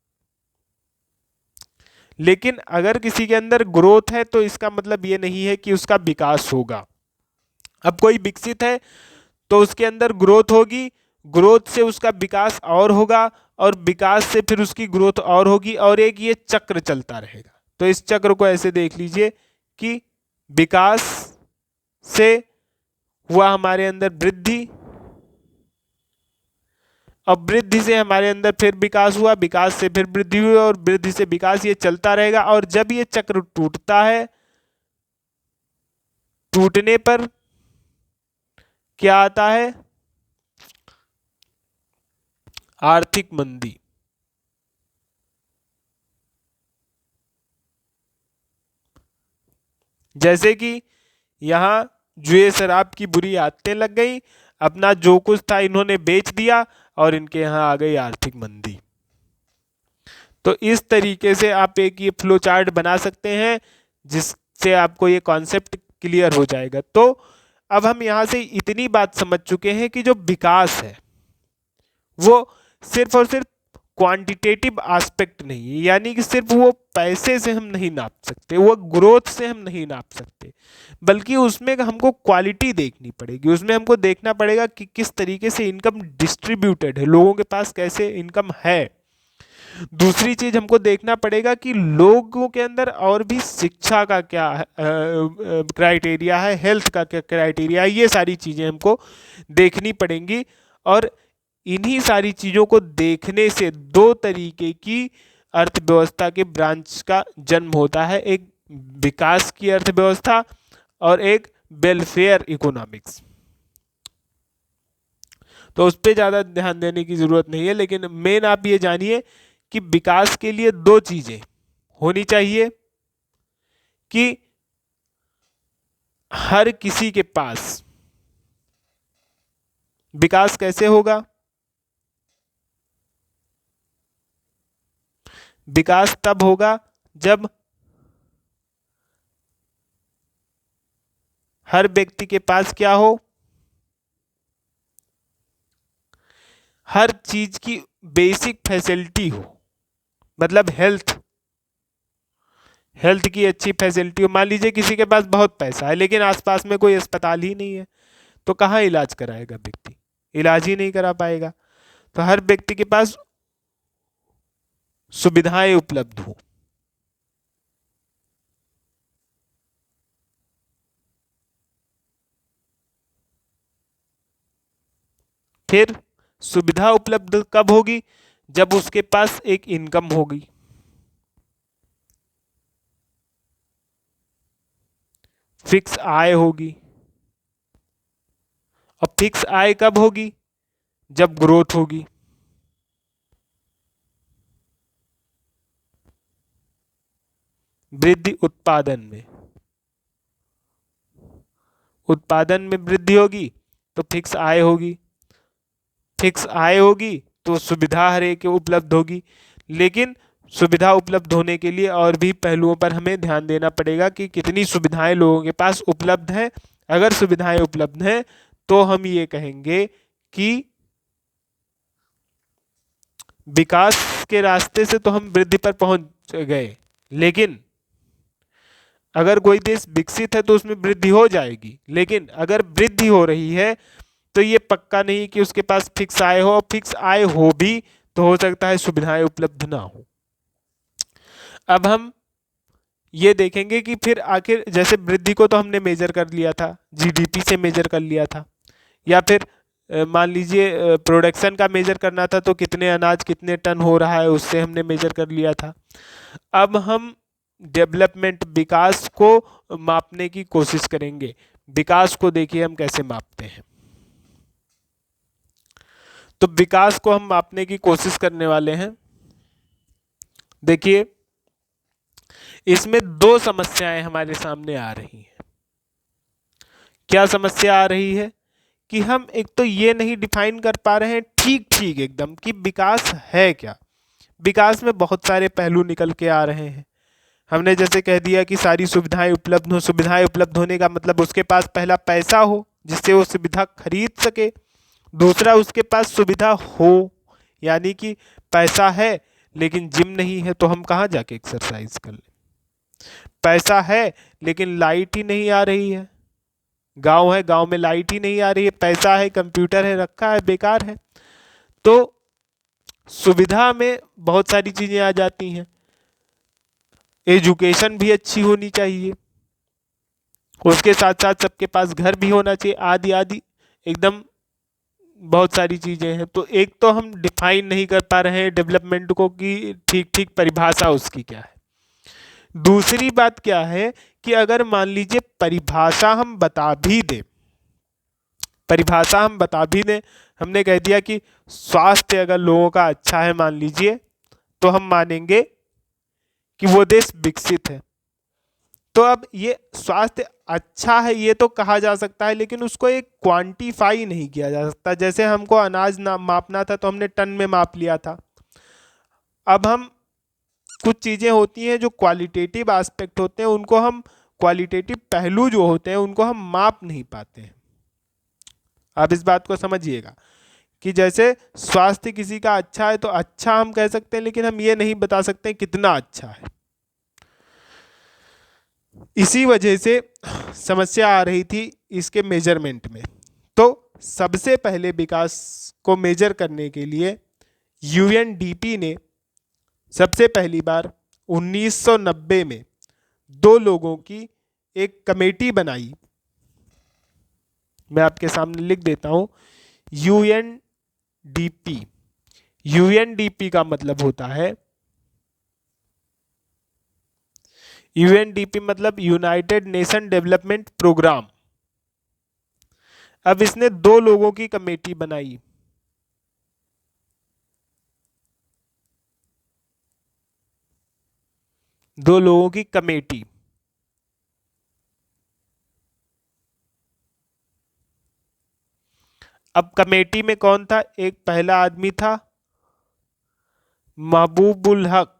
लेकिन अगर किसी के अंदर ग्रोथ है तो इसका मतलब ये नहीं है कि उसका विकास होगा। अब कोई विकसित है तो उसके अंदर ग्रोथ होगी, ग्रोथ से उसका विकास और होगा, और विकास से फिर उसकी ग्रोथ और होगी, और एक ये चक्र चलता रहेगा। तो इस चक्र को ऐसे देख लीजिए कि विकास से हुआ हमारे अंदर वृद्धि, अब वृद्धि से हमारे अंदर फिर विकास हुआ, विकास से फिर वृद्धि हुई, और वृद्धि से विकास, ये चलता रहेगा। और जब ये चक्र टूटता है, टूटने पर क्या आता है, आर्थिक मंदी। जैसे कि यहां जुए शराब की बुरी आदतें लग गई, अपना जो कुछ था इन्होंने बेच दिया, और इनके यहां आ गई आर्थिक मंदी। तो इस तरीके से आप एक ये फ्लो चार्ट बना सकते हैं, जिससे आपको ये कॉन्सेप्ट क्लियर हो जाएगा। तो अब हम यहां से इतनी बात समझ चुके हैं कि जो विकास है वो सिर्फ और सिर्फ क्वांटिटेटिव एस्पेक्ट नहीं है, यानी कि सिर्फ वो पैसे से हम नहीं नाप सकते, वो ग्रोथ से हम नहीं नाप सकते, बल्कि उसमें हमको क्वालिटी देखनी पड़ेगी। उसमें हमको देखना पड़ेगा कि किस तरीके से इनकम डिस्ट्रीब्यूटेड है, लोगों के पास कैसे इनकम है। दूसरी चीज हमको देखना पड़ेगा कि लोगों के अंदर और भी शिक्षा का क्या क्राइटेरिया है, हेल्थ का क्या क्राइटेरिया है, ये सारी चीजें हमको देखनी पड़ेंगी। और इन्हीं सारी चीजों को देखने से 2 तरीके की अर्थव्यवस्था के ब्रांच का जन्म होता है, एक विकास की अर्थव्यवस्था और एक वेलफेयर इकोनॉमिक्स। तो उस पर ज्यादा ध्यान देने की जरूरत नहीं है, लेकिन मेन आप ये जानिए कि विकास के लिए 2 चीजें होनी चाहिए कि हर किसी के पास, विकास कैसे होगा, विकास तब होगा जब हर व्यक्ति के पास क्या हो, हर चीज की बेसिक फैसिलिटी हो, मतलब हेल्थ की अच्छी फैसिलिटी हो। मान लीजिए किसी के पास बहुत पैसा है लेकिन आसपास में कोई अस्पताल ही नहीं है, तो कहाँ इलाज कराएगा व्यक्ति, इलाज ही नहीं करा पाएगा। तो हर व्यक्ति के पास सुविधाएं उपलब्ध हो। फिर सुविधा उपलब्ध कब होगी? जब उसके पास एक इनकम होगी। फिक्स आय होगी। और फिक्स आय कब होगी? जब ग्रोथ होगी। वृद्धि उत्पादन में, उत्पादन में वृद्धि होगी तो फिक्स आय होगी। फिक्स आय होगी तो सुविधा हर एक उपलब्ध होगी। लेकिन सुविधा उपलब्ध होने के लिए और भी पहलुओं पर हमें ध्यान देना पड़ेगा कि कितनी सुविधाएं लोगों के पास उपलब्ध हैं। अगर सुविधाएं उपलब्ध हैं तो हम ये कहेंगे कि विकास के रास्ते से तो हम वृद्धि पर पहुंच गए। लेकिन अगर कोई देश विकसित है तो उसमें वृद्धि हो जाएगी, लेकिन अगर वृद्धि हो रही है तो ये पक्का नहीं कि उसके पास फिक्स आय हो। और फिक्स आय हो भी तो हो सकता है सुविधाएं उपलब्ध ना हो। अब हम ये देखेंगे कि फिर आखिर जैसे वृद्धि को तो हमने मेजर कर लिया था, जीडीपी से मेजर कर लिया था, या फिर मान लीजिए प्रोडक्शन का मेजर करना था तो कितने अनाज कितने टन हो रहा है उससे हमने मेजर कर लिया था। अब हम डेवलपमेंट, विकास को मापने की कोशिश करेंगे। विकास को देखिए हम कैसे मापते हैं। तो विकास को हम मापने की कोशिश करने वाले हैं। देखिए इसमें दो समस्याएं हमारे सामने आ रही हैं। क्या समस्या आ रही है कि हम एक तो ये नहीं डिफाइन कर पा रहे हैं ठीक ठीक एकदम कि विकास है क्या। विकास में बहुत सारे पहलू निकल के आ रहे हैं। हमने जैसे कह दिया कि सारी सुविधाएं उपलब्ध हो। सुविधाएं उपलब्ध होने का मतलब उसके पास पहला पैसा हो जिससे वो सुविधा खरीद सके। दूसरा उसके पास सुविधा हो, यानी कि पैसा है लेकिन जिम नहीं है तो हम कहाँ जाके एक्सरसाइज कर लें। पैसा है लेकिन लाइट ही नहीं आ रही है। गांव है, गांव में लाइट ही नहीं आ रही है। पैसा है, कंप्यूटर है रखा है, बेकार है। तो सुविधा में बहुत सारी चीजें आ जाती हैं। एजुकेशन भी अच्छी होनी चाहिए, उसके साथ साथ सबके पास घर भी होना चाहिए, आदि आदि एकदम बहुत सारी चीजें हैं। तो एक तो हम डिफाइन नहीं कर पा रहे हैं डेवलपमेंट को कि ठीक ठीक परिभाषा उसकी क्या है। दूसरी बात क्या है कि अगर मान लीजिए परिभाषा हम बता भी दें, परिभाषा हम बता भी दें, हमने कह दिया कि स्वास्थ्य अगर लोगों का अच्छा है मान लीजिए, तो हम मानेंगे कि वो देश विकसित है। तो अब ये स्वास्थ्य अच्छा है ये तो कहा जा सकता है, लेकिन उसको एक क्वांटिफाई नहीं किया जा सकता। जैसे हमको अनाज ना मापना था तो हमने टन में माप लिया था। अब हम कुछ चीज़ें होती हैं जो क्वालिटेटिव एस्पेक्ट होते हैं, उनको हम क्वालिटेटिव पहलू जो होते हैं उनको हम माप नहीं पाते हैं। आप इस बात को समझिएगा कि जैसे स्वास्थ्य किसी का अच्छा है तो अच्छा हम कह सकते हैं, लेकिन हम ये नहीं बता सकते कितना अच्छा है। इसी वजह से समस्या आ रही थी इसके मेजरमेंट में। तो सबसे पहले विकास को मेजर करने के लिए यूएनडीपी ने सबसे पहली बार 1990 में दो लोगों की एक कमेटी बनाई। मैं आपके सामने लिख देता हूं, यूएनडीपी। यूएनडीपी का मतलब होता है, यूएनडीपी मतलब यूनाइटेड नेशन डेवलपमेंट प्रोग्राम। अब इसने दो लोगों की कमेटी बनाई। दो लोगों की कमेटी। अब कमेटी में कौन था? एक पहला आदमी था महबूबुल हक,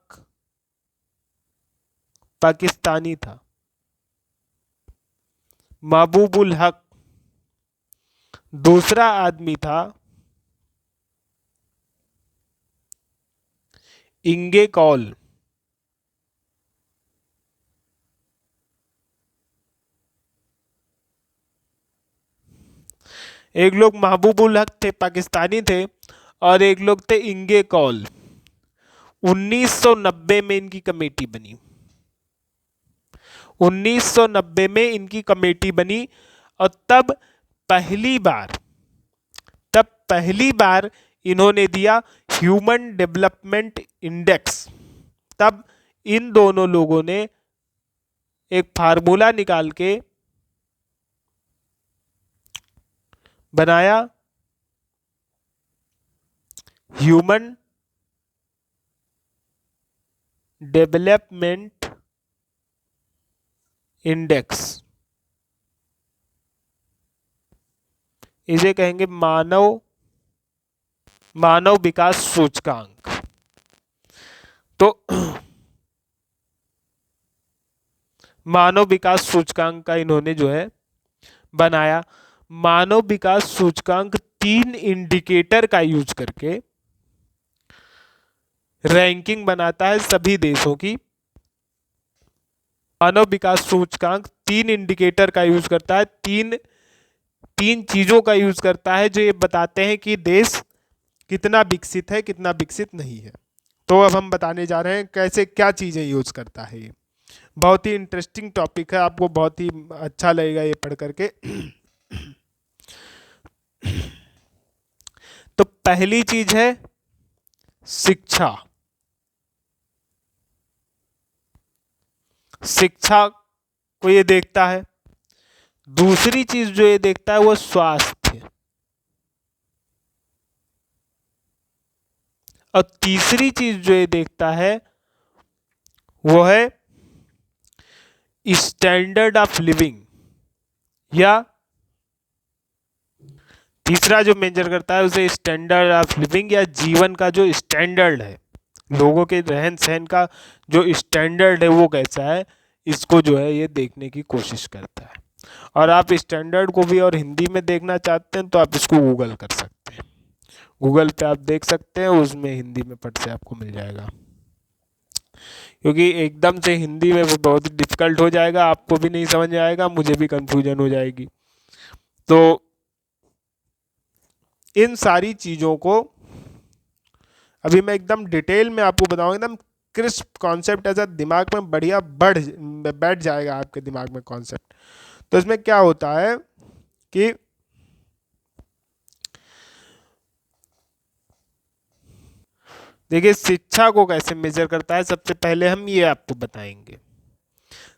पाकिस्तानी था महबूबुल हक। दूसरा आदमी था इंगे कौल। एक लोग महबूबुल हक थे, पाकिस्तानी थे, और एक लोग थे इंगे कौल। 1990 में इनकी कमेटी बनी। 1990 में इनकी कमेटी बनी और तब पहली बार इन्होंने दिया ह्यूमन डेवलपमेंट इंडेक्स, तब इन दोनों लोगों ने एक फार्मूला निकाल के बनाया ह्यूमन डेवलपमेंट इंडेक्स। इसे कहेंगे मानव विकास सूचकांक। तो मानव विकास सूचकांक का इन्होंने जो है बनाया। मानव विकास सूचकांक 3 इंडिकेटर का यूज करके रैंकिंग बनाता है सभी देशों की। मानव विकास सूचकांक 3 इंडिकेटर का यूज करता है, तीन चीजों का यूज करता है जो ये बताते हैं कि देश कितना विकसित है, कितना विकसित नहीं है। तो अब हम बताने जा रहे हैं कैसे क्या चीजें यूज करता है। ये बहुत ही इंटरेस्टिंग टॉपिक है, आपको बहुत ही अच्छा लगेगा ये पढ़ करके। तो पहली चीज है शिक्षा। शिक्षा को ये देखता है। दूसरी चीज जो ये देखता है वो स्वास्थ्य, और तीसरी चीज जो ये देखता है वो है स्टैंडर्ड ऑफ लिविंग, या तीसरा जो मेजर करता है उसे स्टैंडर्ड ऑफ लिविंग या जीवन का जो स्टैंडर्ड है, लोगों के रहन सहन का जो स्टैंडर्ड है वो कैसा है, इसको जो है ये देखने की कोशिश करता है। और आप स्टैंडर्ड को भी और हिंदी में देखना चाहते हैं तो आप इसको गूगल कर सकते हैं। गूगल पे आप देख सकते हैं, उसमें हिंदी में फट से आपको मिल जाएगा, क्योंकि एकदम से हिंदी में वो बहुत डिफिकल्ट हो जाएगा, आपको भी नहीं समझ आएगा, मुझे भी कंफ्यूजन हो जाएगी। तो इन सारी चीज़ों को अभी मैं एकदम डिटेल में आपको बताऊंगा, एकदम क्रिस्प कॉन्सेप्ट ऐसा दिमाग में बढ़िया बैठ जाएगा आपके दिमाग में कॉन्सेप्ट। तो इसमें क्या होता है कि देखिए शिक्षा को कैसे मेजर करता है, सबसे पहले हम ये आपको बताएंगे।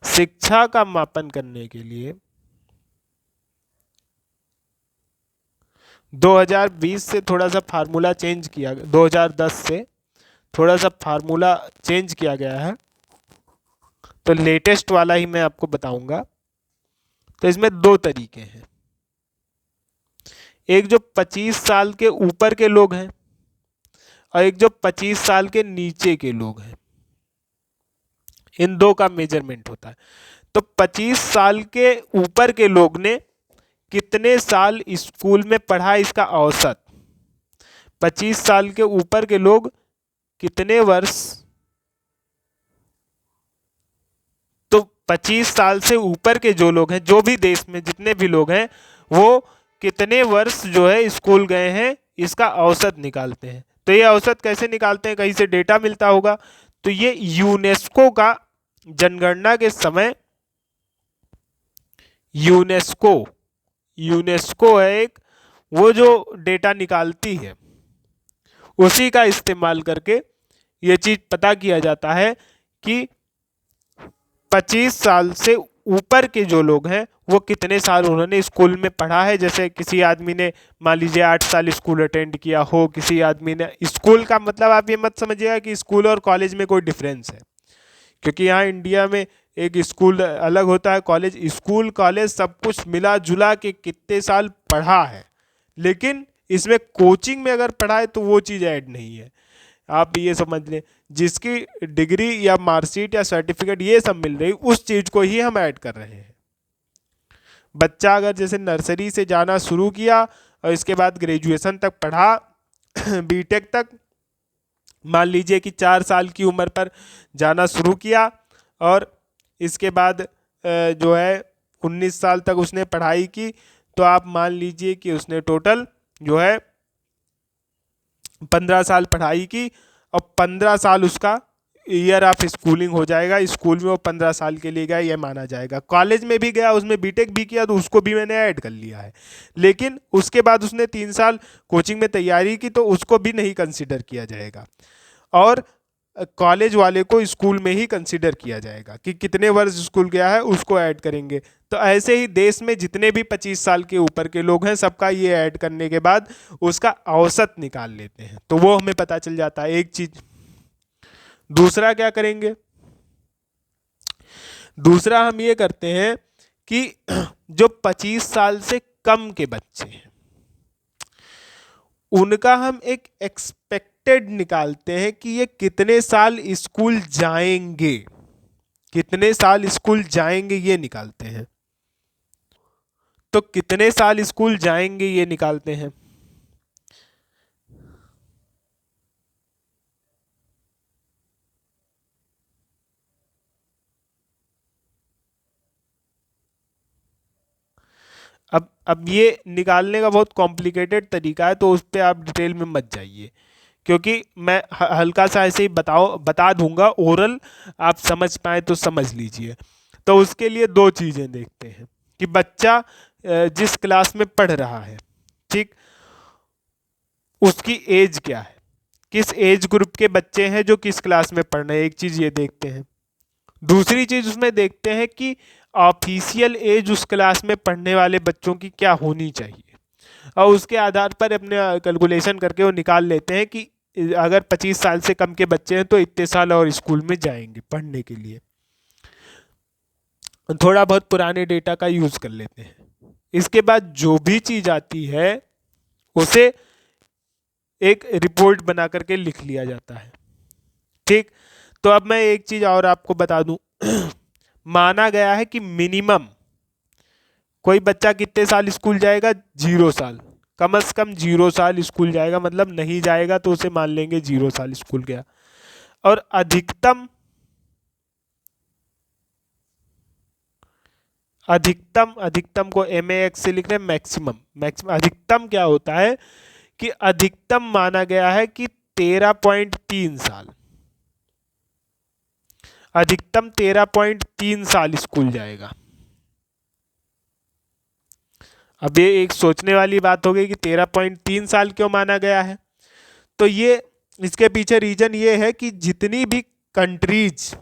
शिक्षा का मापन करने के लिए 2020 से थोड़ा सा फार्मूला चेंज किया, 2010 से थोड़ा सा फार्मूला चेंज किया गया है, तो लेटेस्ट वाला ही मैं आपको बताऊंगा। तो इसमें 2 तरीके हैं। एक जो 25 साल के ऊपर के लोग हैं और एक जो 25 साल के नीचे के लोग हैं, इन 2 का मेजरमेंट होता है। तो 25 साल के ऊपर के लोग ने कितने साल स्कूल में पढ़ा, इसका औसत। 25 साल के ऊपर के लोग कितने वर्ष, तो 25 साल से ऊपर के जो लोग हैं, जो भी देश में जितने भी लोग हैं, वो कितने वर्ष जो है स्कूल गए हैं, इसका औसत निकालते हैं। तो ये औसत कैसे निकालते हैं, कहीं से डेटा मिलता होगा। तो ये यूनेस्को का जनगणना के समय, यूनेस्को है एक, वो जो डेटा निकालती है उसी का इस्तेमाल करके ये चीज पता किया जाता है कि 25 साल से ऊपर के जो लोग हैं वो कितने साल उन्होंने स्कूल में पढ़ा है। जैसे किसी आदमी ने मान लीजिए 8 साल स्कूल अटेंड किया हो, किसी आदमी ने, स्कूल का मतलब आप ये मत समझिएगा कि स्कूल और कॉलेज में कोई डिफरेंस है, क्योंकि यहाँ इंडिया में एक स्कूल अलग होता है, कॉलेज, स्कूल कॉलेज सब कुछ मिला जुला के कितने साल पढ़ा है, लेकिन इसमें कोचिंग में अगर पढ़ा है तो वो चीज़ ऐड नहीं है। आप ये समझ लें, जिसकी डिग्री या मार्कशीट या सर्टिफिकेट ये सब मिल रही, उस चीज़ को ही हम ऐड कर रहे हैं। बच्चा अगर जैसे नर्सरी से जाना शुरू किया और इसके बाद ग्रेजुएशन तक पढ़ा, बीटेक तक, मान लीजिए कि 4 साल की उम्र पर जाना शुरू किया और इसके बाद जो है 19 साल तक उसने पढ़ाई की, तो आप मान लीजिए कि उसने टोटल जो है 15 साल पढ़ाई की और 15 साल उसका ईयर ऑफ स्कूलिंग हो जाएगा, स्कूल में वो 15 साल के लिए गया ये माना जाएगा। कॉलेज में भी गया, उसमें बीटेक भी किया, तो उसको भी मैंने ऐड कर लिया है। लेकिन उसके बाद उसने 3 साल कोचिंग में तैयारी की, तो उसको भी नहीं कंसिडर किया जाएगा। और कॉलेज वाले को स्कूल में ही कंसिडर किया जाएगा कि कितने वर्ष स्कूल गया है, उसको ऐड करेंगे। तो ऐसे ही देश में जितने भी 25 साल के ऊपर के लोग हैं, सबका ये ऐड करने के बाद उसका औसत निकाल लेते हैं, तो वो हमें पता चल जाता है एक चीज। दूसरा क्या करेंगे, दूसरा हम ये करते हैं कि जो 25 साल से कम के बच्चे हैं उनका हम एक एक्सपेक्टेड निकालते हैं कि ये कितने साल स्कूल जाएंगे, कितने साल स्कूल जाएंगे ये निकालते हैं। तो कितने साल स्कूल जाएंगे ये निकालते हैं। अब ये निकालने का बहुत कॉम्प्लिकेटेड तरीका है, तो उस पर आप डिटेल में मत जाइए, क्योंकि मैं हल्का सा ऐसे ही बता दूंगा ओरल, आप समझ पाए तो समझ लीजिए। तो उसके लिए दो चीज़ें देखते हैं कि बच्चा जिस क्लास में पढ़ रहा है, ठीक, उसकी एज क्या है, किस एज ग्रुप के बच्चे हैं जो किस क्लास में पढ़ रहे हैं, एक चीज़ ये देखते हैं। दूसरी चीज़ उसमें देखते हैं कि ऑफिशियल एज उस क्लास में पढ़ने वाले बच्चों की क्या होनी चाहिए, और उसके आधार पर अपने कैलकुलेशन करके वो निकाल लेते हैं कि अगर 25 साल से कम के बच्चे हैं तो इतने साल और स्कूल में जाएंगे पढ़ने के लिए। थोड़ा बहुत पुराने डेटा का यूज़ कर लेते हैं। इसके बाद जो भी चीज़ आती है उसे एक रिपोर्ट बना करके लिख लिया जाता है, ठीक। तो अब मैं एक चीज़ और आपको बता दूं माना गया है कि मिनिमम कोई बच्चा कितने साल स्कूल जाएगा, 0 साल, कम से कम 0 साल स्कूल जाएगा, मतलब नहीं जाएगा तो उसे मान लेंगे 0 साल स्कूल गया। और अधिकतम अधिकतम अधिकतम को MAX से लिख रहे हैं, मैक्सिमम, मैक्सिमम अधिकतम क्या होता है कि अधिकतम माना गया है कि 13.3 साल, अधिकतम 13.3 साल स्कूल जाएगा। अब ये एक सोचने वाली बात हो गई कि 13.3 साल क्यों माना गया है। तो ये इसके पीछे रीजन ये है कि जितनी भी कंट्रीज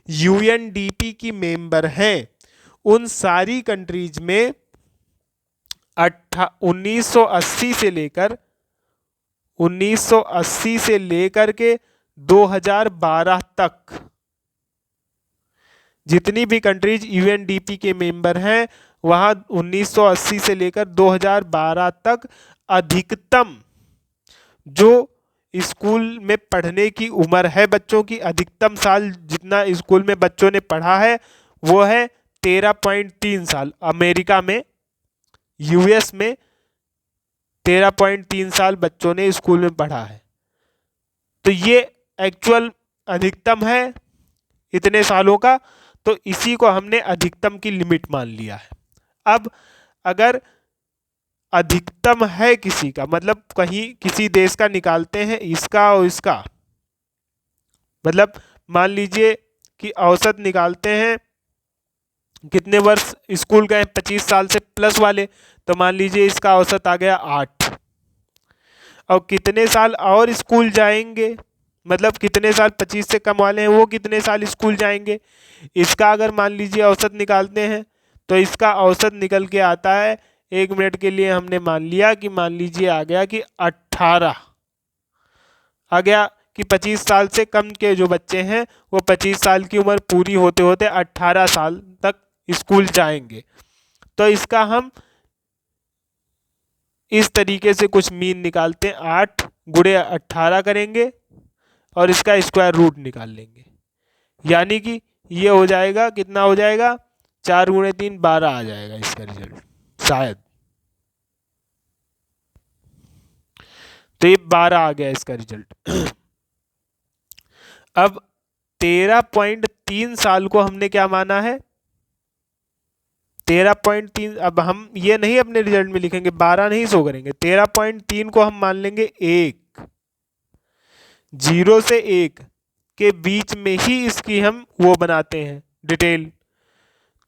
UNDP की मेंबर हैं, उन सारी कंट्रीज में 1980 से लेकर के 2012 तक जितनी भी कंट्रीज UNDP के मेंबर हैं, वहाँ 1980 से लेकर 2012 तक अधिकतम जो स्कूल में पढ़ने की उम्र है बच्चों की, अधिकतम साल जितना स्कूल में बच्चों ने पढ़ा है वो है 13.3 साल। अमेरिका में, US में 13.3 साल बच्चों ने स्कूल में पढ़ा है। तो ये एक्चुअल अधिकतम है इतने सालों का, तो इसी को हमने अधिकतम की लिमिट मान लिया है। अब अगर अधिकतम है किसी का, मतलब कहीं किसी देश का निकालते हैं इसका और इसका, मतलब मान लीजिए कि औसत निकालते हैं कितने वर्ष स्कूल गए 25 साल से प्लस वाले, तो मान लीजिए इसका औसत आ गया 8, और कितने साल और स्कूल जाएंगे, मतलब कितने साल 25 से कम वाले हैं वो कितने साल स्कूल जाएंगे, इसका अगर मान लीजिए औसत निकालते हैं तो इसका औसत निकल के आता है, 1 मिनट के लिए हमने मान लिया कि मान लीजिए आ गया कि 18 आ गया कि 25 साल से कम के जो बच्चे हैं वो 25 साल की उम्र पूरी होते होते 18 साल तक स्कूल जाएंगे। तो इसका हम इस तरीके से कुछ मीन निकालते हैं, 8 गुणे 18 करेंगे और इसका स्क्वायर रूट निकाल लेंगे, यानी कि ये हो जाएगा, कितना हो जाएगा, 4 गुणे 3 12 आ जाएगा इसका रिजल्ट शायद। तो ये 12 आ गया इसका रिजल्ट। अब 13.3 साल को हमने क्या माना है, 13.3, अब हम ये नहीं अपने रिजल्ट में लिखेंगे, 12 नहीं शो करेंगे, 13.3 को हम मान लेंगे 1, 0 से 1, के बीच में ही इसकी हम वो बनाते हैं डिटेल।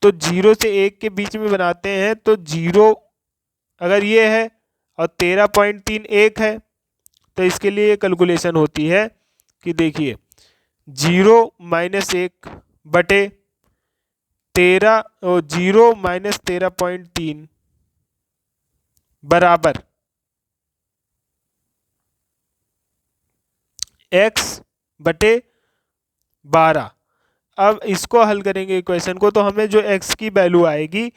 तो 0 से 1 के बीच में बनाते हैं, तो 0 अगर ये है और 13.3 1 है, तो इसके लिए कैलकुलेशन होती है कि देखिए 0 - 1 बटे 0 - 13.3 बराबर x बटे 12। अब इसको हल करेंगे इक्वेशन को, तो हमें जो x की वैल्यू आएगी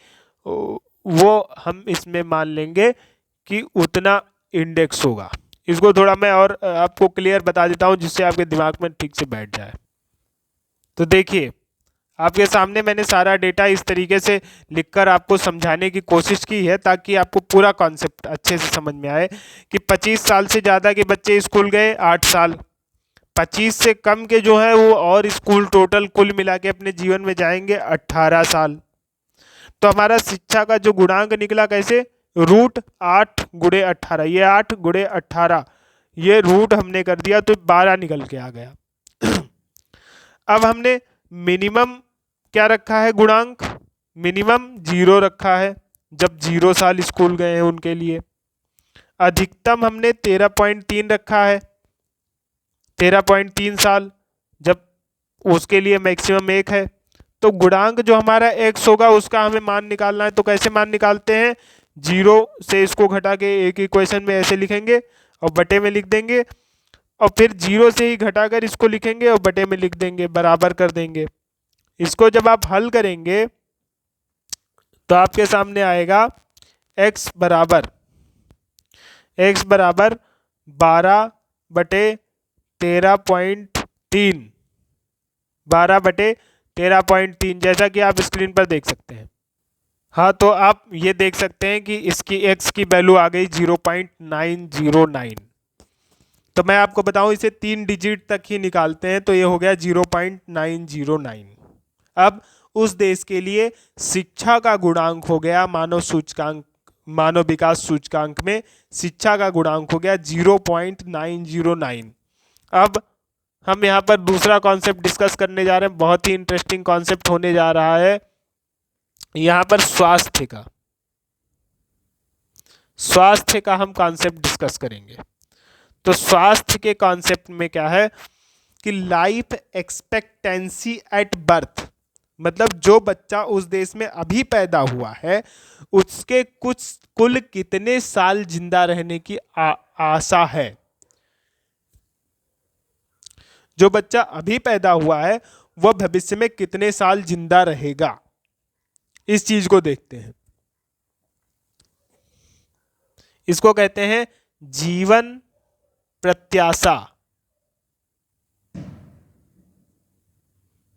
वो हम इसमें मान लेंगे कि उतना इंडेक्स होगा। इसको थोड़ा मैं और आपको क्लियर बता देता हूं जिससे आपके दिमाग में ठीक से बैठ जाए। तो देखिए आपके सामने मैंने सारा डेटा इस तरीके से लिखकर आपको समझाने की कोशिश की है ताकि आपको पूरा कॉन्सेप्ट अच्छे से समझ में आए कि 25 साल से ज़्यादा के बच्चे स्कूल गए 8 साल, 25 से कम के जो है वो और स्कूल टोटल कुल मिला के अपने जीवन में जाएंगे 18 साल। तो हमारा शिक्षा का जो गुणांक निकला कैसे, √8 × 18, ये 8 × 18 ये रूट हमने कर दिया तो 12 निकल के आ गया। अब हमने मिनिमम क्या रखा है गुणांक, मिनिमम 0 रखा है जब 0 साल स्कूल गए हैं उनके लिए। अधिकतम हमने 13.3 रखा है 13.3 साल जब उसके लिए मैक्सिमम 1 है। तो गुणांक जो हमारा x होगा उसका हमें मान निकालना है। तो कैसे मान निकालते हैं, 0 से इसको घटा के एक इक्वेशन में ऐसे लिखेंगे और बटे में लिख देंगे, और फिर 0 से ही घटाकर इसको लिखेंगे और बटे में लिख देंगे, बराबर कर देंगे। इसको जब आप हल करेंगे तो आपके सामने आएगा x बराबर 12 बटे 13.3, 12 बटे 13.3 जैसा कि आप स्क्रीन पर देख सकते हैं। हाँ, तो आप ये देख सकते हैं कि इसकी x की वैल्यू आ गई 0.909। तो मैं आपको बताऊं इसे 3 डिजिट तक ही निकालते हैं तो ये हो गया 0.909। अब उस देश के लिए शिक्षा का गुणांक हो गया मानव विकास सूचकांक में शिक्षा का गुणांक हो गया 0.909। अब हम यहाँ पर दूसरा कॉन्सेप्ट डिस्कस करने जा रहे हैं, बहुत ही इंटरेस्टिंग कॉन्सेप्ट होने जा रहा है यहाँ पर स्वास्थ्य का हम कॉन्सेप्ट डिस्कस करेंगे। तो स्वास्थ्य के कॉन्सेप्ट में क्या है कि लाइफ एक्सपेक्टेंसी एट बर्थ, मतलब जो बच्चा उस देश में अभी पैदा हुआ है उसके कुल कितने साल जिंदा रहने की आशा है। जो बच्चा अभी पैदा हुआ है वह भविष्य में कितने साल जिंदा रहेगा, इस चीज को देखते हैं। इसको कहते हैं जीवन प्रत्याशा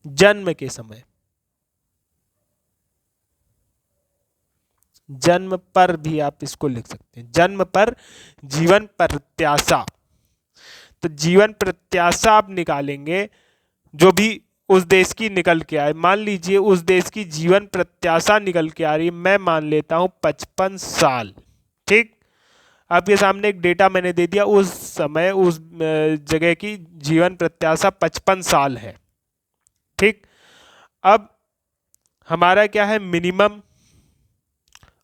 जन्म के समय, जन्म पर भी आप इसको लिख सकते हैं, जन्म पर जीवन प्रत्याशा। तो जीवन प्रत्याशा आप निकालेंगे जो भी उस देश की निकल के आए। मान लीजिए उस देश की जीवन प्रत्याशा निकल के आ रही है, मैं मान लेता हूं 55 साल। ठीक, आपके सामने एक डेटा मैंने दे दिया, उस समय उस जगह की जीवन प्रत्याशा 55 साल है। ठीक, अब हमारा क्या है मिनिमम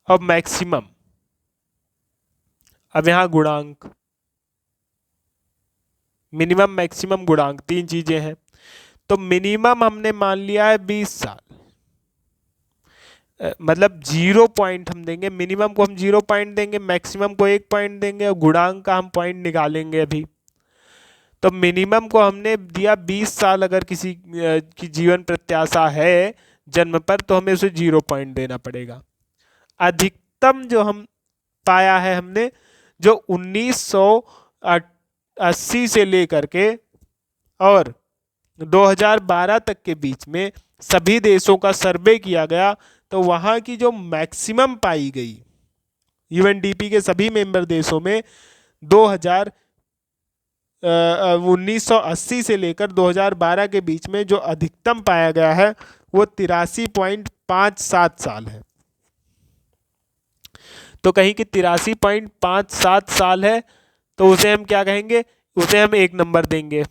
और मैक्सिमम। अब यहां गुणांक, मिनिमम मैक्सिमम गुणांक 3 चीजें हैं। तो मिनिमम हमने मान लिया है 20 साल, मतलब 0 पॉइंट हम देंगे, मिनिमम को हम 0 पॉइंट देंगे, मैक्सिमम को 1 पॉइंट देंगे और गुणांक का हम पॉइंट निकालेंगे अभी। तो मिनिमम को हमने दिया 20 साल, अगर किसी की जीवन प्रत्याशा है जन्म पर तो हमें उसे 0 पॉइंट देना पड़ेगा। अधिकतम जो हम पाया है हमने, जो 1980 से लेकर के और 2012 तक के बीच में सभी देशों का सर्वे किया गया, तो वहां की जो मैक्सिमम पाई गई यूएनडीपी के सभी मेंबर देशों में 1980 से लेकर 2012 के बीच में जो अधिकतम पाया गया है वो 83.57 साल है। तो कहीं कि 83.57 साल है तो उसे हम क्या कहेंगे, उसे हम 1 नंबर देंगे।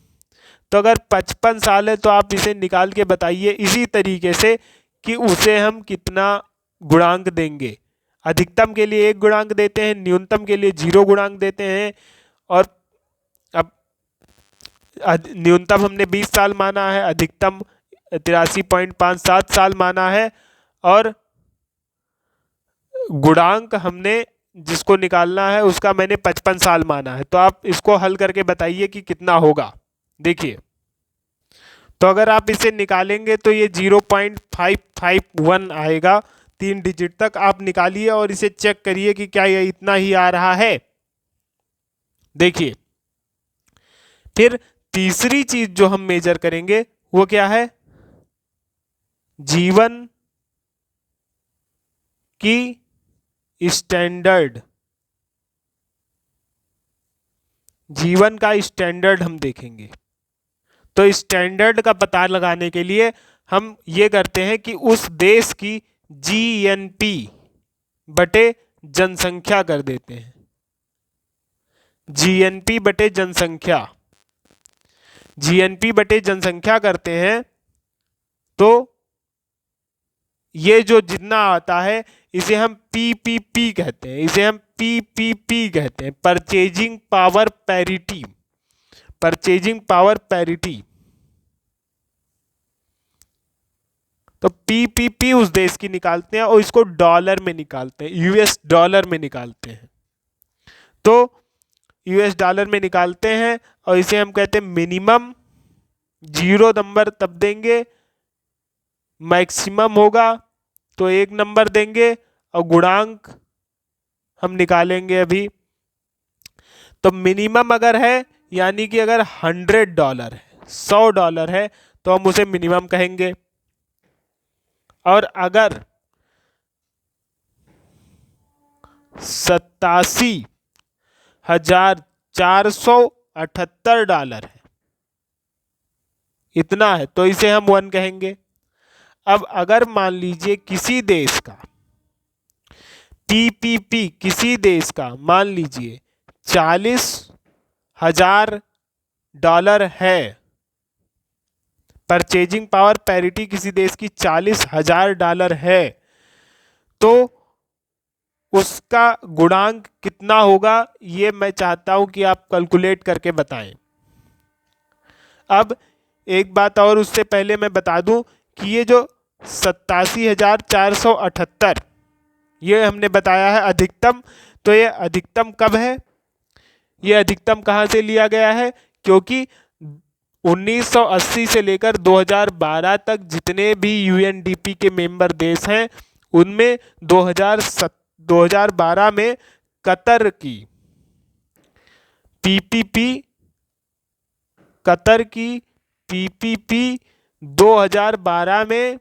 तो अगर 55 साल है तो आप इसे निकाल के बताइए इसी तरीके से कि उसे हम कितना गुणांक देंगे। अधिकतम के लिए 1 गुणांक देते हैं, न्यूनतम के लिए 0 गुणांक देते हैं। और अब न्यूनतम हमने 20 साल माना है, अधिकतम 83.57 साल माना है, और गुणांक हमने जिसको निकालना है उसका मैंने 55 साल माना है। तो आप इसको हल करके बताइए कि कितना होगा। देखिए, तो अगर आप इसे निकालेंगे तो ये 0.551 आएगा, 3 डिजिट तक आप निकालिए और इसे चेक करिए कि क्या ये इतना ही आ रहा है। देखिए, फिर तीसरी चीज जो हम मेजर करेंगे वो क्या है, जीवन की स्टैंडर्ड, जीवन का स्टैंडर्ड हम देखेंगे। तो स्टैंडर्ड का पता लगाने के लिए हम ये करते हैं कि उस देश की जीएनपी बटे जनसंख्या कर देते हैं। जीएनपी बटे जनसंख्या, जीएनपी बटे जनसंख्या करते हैं तो ये जो जितना आता है इसे हम पीपीपी कहते हैं, इसे हम पीपीपी कहते हैं, purchasing power parity, purchasing power parity. तो पीपीपी उस देश की निकालते हैं और इसको डॉलर में निकालते हैं, यूएस डॉलर में निकालते हैं। तो यूएस डॉलर में निकालते हैं और इसे हम कहते हैं मिनिमम, 0 नंबर तब देंगे, मैक्सिमम होगा तो 1 नंबर देंगे, और गुणांक हम निकालेंगे अभी। तो मिनिमम अगर है, यानी कि अगर $100 है, $100 है, तो हम उसे मिनिमम कहेंगे। और अगर 87,478 है, इतना है, तो इसे हम 1 कहेंगे। अब अगर मान लीजिए किसी देश का पीपीपी, किसी देश का मान लीजिए $40,000 है, परचेजिंग पावर पैरिटी किसी देश की $40,000 है, तो उसका गुणांक कितना होगा ये मैं चाहता हूं कि आप कैलकुलेट करके बताएं। अब एक बात और उससे पहले मैं बता दूं कि ये जो 87,478 ये हमने बताया है अधिकतम, तो ये अधिकतम कब है, ये अधिकतम कहाँ से लिया गया है, क्योंकि 1980 से लेकर 2012 तक जितने भी यूएनडीपी के मेंबर देश हैं उनमें 2012 में कतर की पीपीपी, कतर की पीपीपी 2012 में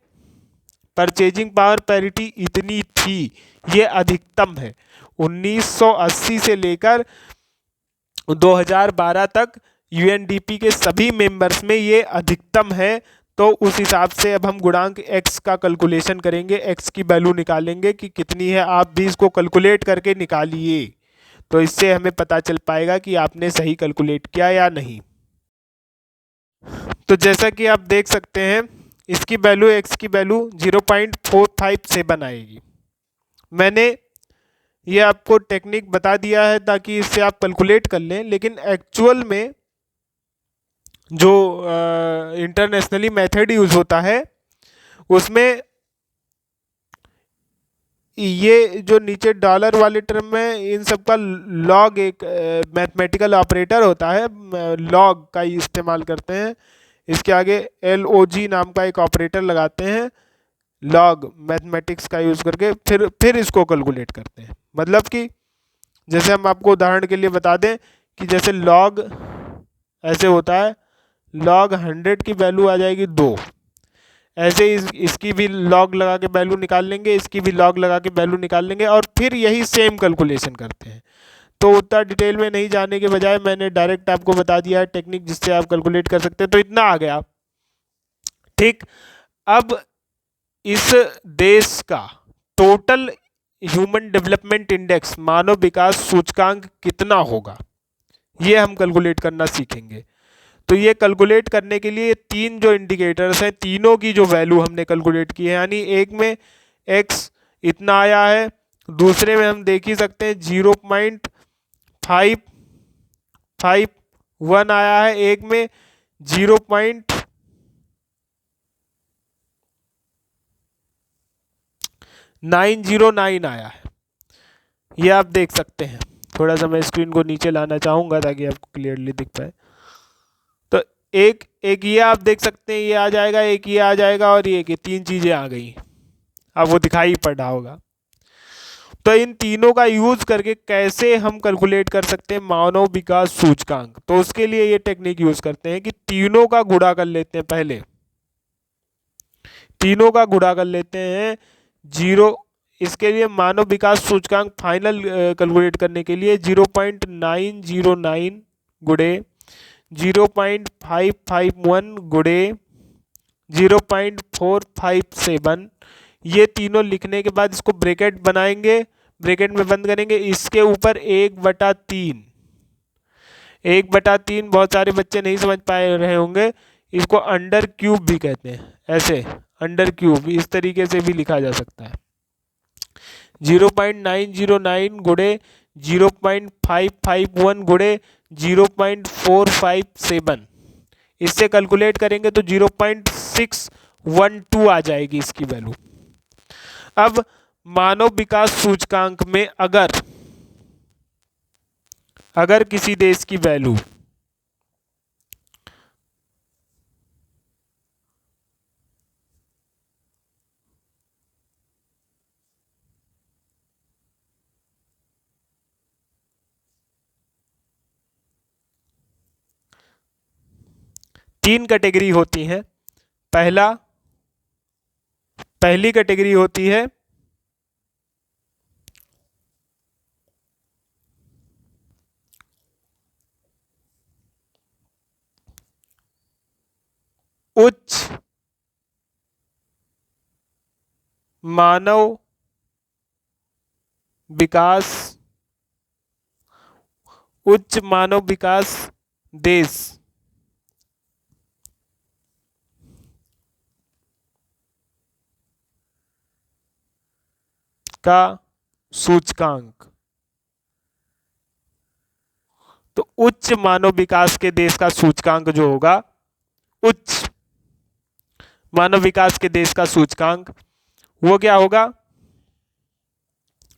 परचेजिंग पावर पैरिटी इतनी थी, ये अधिकतम है। 1980 से लेकर 2012 तक यूएनडीपी के सभी मेंबर्स में ये अधिकतम है। तो उस हिसाब से अब हम गुणांक x का कैलकुलेशन करेंगे, x की वैल्यू निकालेंगे कि कितनी है। आप भी इसको कैलकुलेट करके निकालिए, तो इससे हमें पता चल पाएगा कि आपने सही कैलकुलेट किया या नहीं। तो जैसा कि आप देख सकते हैं इसकी वैल्यू, x की वैल्यू 0.457 आएगी। मैंने ये आपको टेक्निक बता दिया है ताकि इससे आप कैलकुलेट कर लें, लेकिन एक्चुअल में जो इंटरनेशनली मेथड यूज होता है उसमें ये जो नीचे डॉलर वाले टर्म में इन सब का लॉग एक मैथमेटिकल ऑपरेटर होता है, लॉग का ही इस्तेमाल करते हैं। इसके आगे LOG नाम का एक ऑपरेटर लगाते हैं, लॉग मैथमेटिक्स का यूज़ करके फिर इसको कैलकुलेट करते हैं। मतलब कि जैसे हम आपको उदाहरण के लिए बता दें कि जैसे लॉग ऐसे होता है, लॉग 100 की वैल्यू आ जाएगी 2, ऐसे इसकी भी लॉग लगा के वैल्यू निकाल लेंगे, इसकी भी लॉग लगा के वैल्यू निकाल लेंगे, और फिर यही सेम कैलकुलेशन करते हैं। तो उतना डिटेल में नहीं जाने के बजाय मैंने डायरेक्ट आपको बता दिया है टेक्निक जिससे आप कैलकुलेट कर सकते हैं। तो इतना आ गया, ठीक। अब इस देश का टोटल ह्यूमन डेवलपमेंट इंडेक्स, मानव विकास सूचकांक कितना होगा, ये हम कैलकुलेट करना सीखेंगे। तो ये कैलकुलेट करने के लिए तीन जो इंडिकेटर्स हैं, तीनों की जो वैल्यू हमने कैलकुलेट की है, यानी एक में x इतना आया है, दूसरे में हम देख ही सकते हैं 0.551 आया है, एक में 0.909 आया है। ये आप देख सकते हैं। थोड़ा सा मैं स्क्रीन को नीचे लाना चाहूँगा ताकि आपको क्लियरली दिख पाए। तो एक ये आप देख सकते हैं, ये आ जाएगा, एक ये आ जाएगा और ये तीन चीज़ें आ गई। अब वो दिखाई पड़ रहा होगा। तो इन तीनों का यूज करके कैसे हम कैलकुलेट कर सकते हैं मानव विकास सूचकांक। तो उसके लिए ये टेक्निक यूज करते हैं कि तीनों का गुणा कर लेते हैं। पहले तीनों का गुणा कर लेते हैं जीरो। इसके लिए मानव विकास सूचकांक फाइनल कैलकुलेट करने के लिए 0.909 गुणे 0.551 गुणे 0.457, ये तीनों लिखने के बाद इसको ब्रैकेट बनाएंगे, ब्रैकेट में बंद करेंगे। इसके ऊपर 1/3, 1/3 बहुत सारे बच्चे नहीं समझ पाए रहे होंगे, इसको अंडर क्यूब भी कहते हैं। ऐसे अंडर क्यूब इस तरीके से भी लिखा जा सकता है। 0.909 गुणे 0.551 गुणे 0.457, इससे कैलकुलेट करेंगे तो 0.612 आ जाएगी इसकी वैल्यू। अब मानव विकास सूचकांक में अगर किसी देश की वैल्यू तीन कैटेगरी होती हैं। पहली कैटेगरी होती है उच्च मानव विकास देश का सूचकांक। तो उच्च मानव विकास के देश का सूचकांक जो होगा, उच्च मानव विकास के देश का सूचकांक, वो क्या होगा?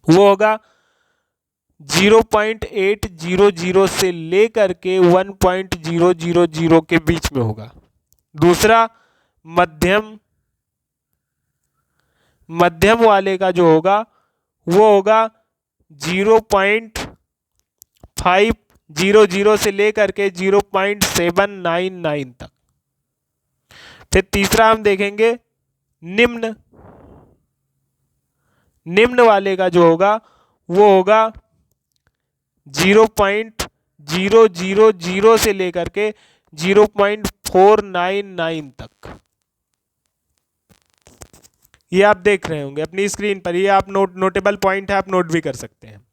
वो होगा 0.800 से लेकर के 1.000 के बीच में होगा। दूसरा मध्यम वाले का जो होगा वो होगा 0.500 से लेकर के 0.799 तक। फिर तीसरा हम देखेंगे निम्न वाले का जो होगा वो होगा 0.000 से लेकर के 0.499 तक। ये आप देख रहे होंगे अपनी स्क्रीन पर, ये आप नोटेबल पॉइंट है, आप नोट भी कर सकते हैं।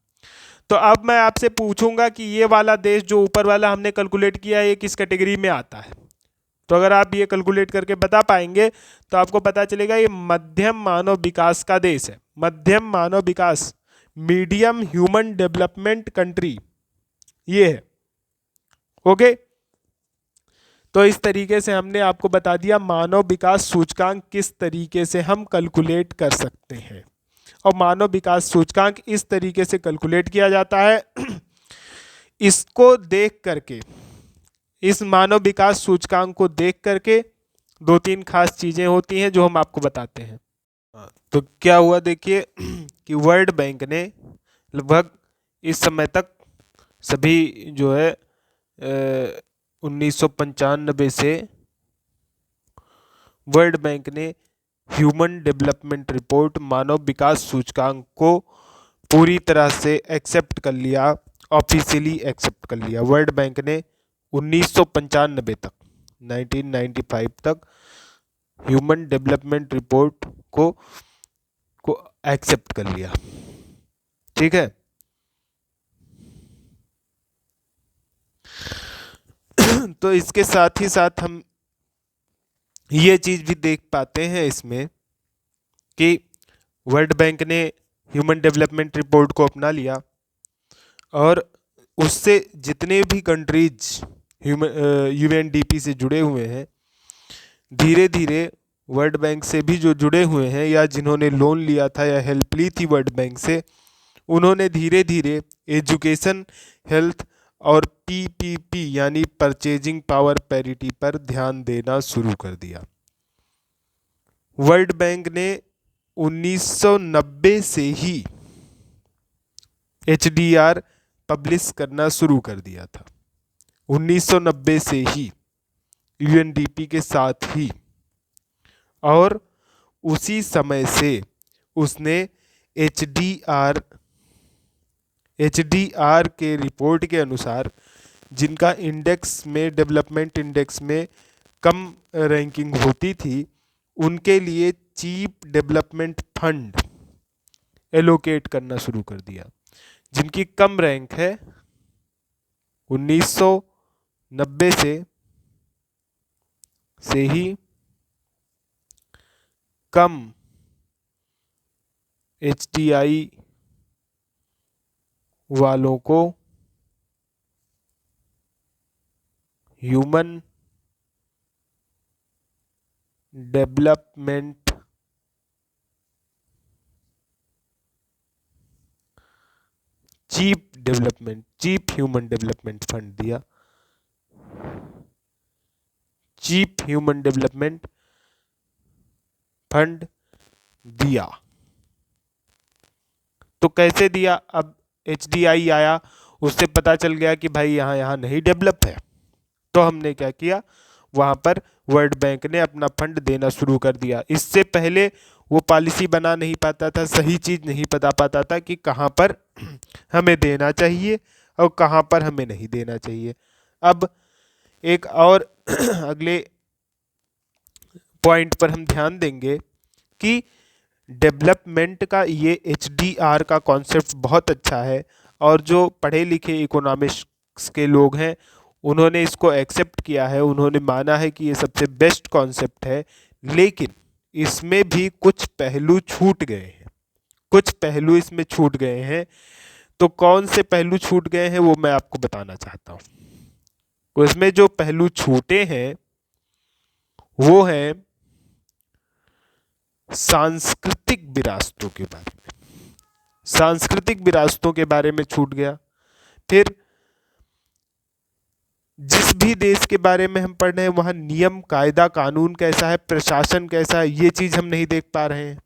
तो अब मैं आपसे पूछूंगा कि ये वाला देश जो ऊपर वाला हमने कैलकुलेट किया है ये किस कैटेगरी में आता है। तो अगर आप ये कैलकुलेट करके बता पाएंगे तो आपको पता चलेगा ये मध्यम मानव विकास का देश है। मध्यम मानव विकास, मीडियम ह्यूमन डेवलपमेंट कंट्री ये है। ओके, तो इस तरीके से हमने आपको बता दिया मानव विकास सूचकांक किस तरीके से हम कैलकुलेट कर सकते हैं। और मानव विकास सूचकांक इस तरीके से कैलकुलेट किया जाता है। इसको देख करके, इस मानव विकास सूचकांक को देख करके दो तीन खास चीजें होती हैं जो हम आपको बताते हैं। तो क्या हुआ देखिए कि वर्ल्ड बैंक ने लगभग इस समय तक सभी जो है 1995 से वर्ल्ड बैंक ने ह्यूमन डेवलपमेंट रिपोर्ट मानव विकास सूचकांक को पूरी तरह से एक्सेप्ट कर लिया, ऑफिशियली एक्सेप्ट कर लिया। वर्ल्ड बैंक ने 1995 तक, 1995 तक ह्यूमन डेवलपमेंट रिपोर्ट को एक्सेप्ट कर लिया। ठीक है। तो इसके साथ ही साथ हम ये चीज भी देख पाते हैं इसमें कि वर्ल्ड बैंक ने ह्यूमन डेवलपमेंट रिपोर्ट को अपना लिया और उससे जितने भी कंट्रीज यूएनडीपी से जुड़े हुए हैं, धीरे धीरे वर्ल्ड बैंक से भी जो जुड़े हुए हैं या जिन्होंने लोन लिया था या हेल्प ली थी वर्ल्ड बैंक से, उन्होंने धीरे धीरे एजुकेशन, हेल्थ और पीपीपी यानी परचेजिंग पावर पैरिटी पर ध्यान देना शुरू कर दिया। वर्ल्ड बैंक ने 1990 से ही एचडीआर पब्लिश करना शुरू कर दिया था। 1990 से ही यूएनडीपी के साथ ही, और उसी समय से उसने एचडीआर के रिपोर्ट के अनुसार जिनका इंडेक्स में, डेवलपमेंट इंडेक्स में कम रैंकिंग होती थी, उनके लिए चीप डेवलपमेंट फंड एलोकेट करना शुरू कर दिया। जिनकी कम रैंक है 1990 से ही कम एचडीआई वालों को human development cheap human development fund दिया। चीप ह्यूमन डेवलपमेंट फंड दिया। तो कैसे दिया? अब एचडीआई आया, उससे पता चल गया कि भाई यहाँ नहीं डेवलप है, तो हमने क्या किया, वहां पर वर्ल्ड बैंक ने अपना फंड देना शुरू कर दिया। इससे पहले वो पॉलिसी बना नहीं पाता था, सही चीज नहीं बता पाता था कि कहाँ पर हमें देना चाहिए और कहाँ पर हमें नहीं देना चाहिए। अब एक और अगले पॉइंट पर हम ध्यान देंगे कि डेवलपमेंट का ये एचडीआर का कॉन्सेप्ट बहुत अच्छा है, और जो पढ़े लिखे इकोनॉमिक्स के लोग हैं उन्होंने इसको एक्सेप्ट किया है, उन्होंने माना है कि ये सबसे बेस्ट कॉन्सेप्ट है। लेकिन इसमें भी कुछ पहलू छूट गए हैं, कुछ पहलू इसमें छूट गए हैं। तो कौन से पहलू छूट गए हैं वो मैं आपको बताना चाहता हूँ। उसमें जो पहलू छूटे हैं वो है सांस्कृतिक विरासतों के बारे में। सांस्कृतिक विरासतों के बारे में छूट गया। फिर जिस भी देश के बारे में हम पढ़ रहे हैं वहां नियम, कायदा, कानून कैसा है, प्रशासन कैसा है, ये चीज हम नहीं देख पा रहे हैं।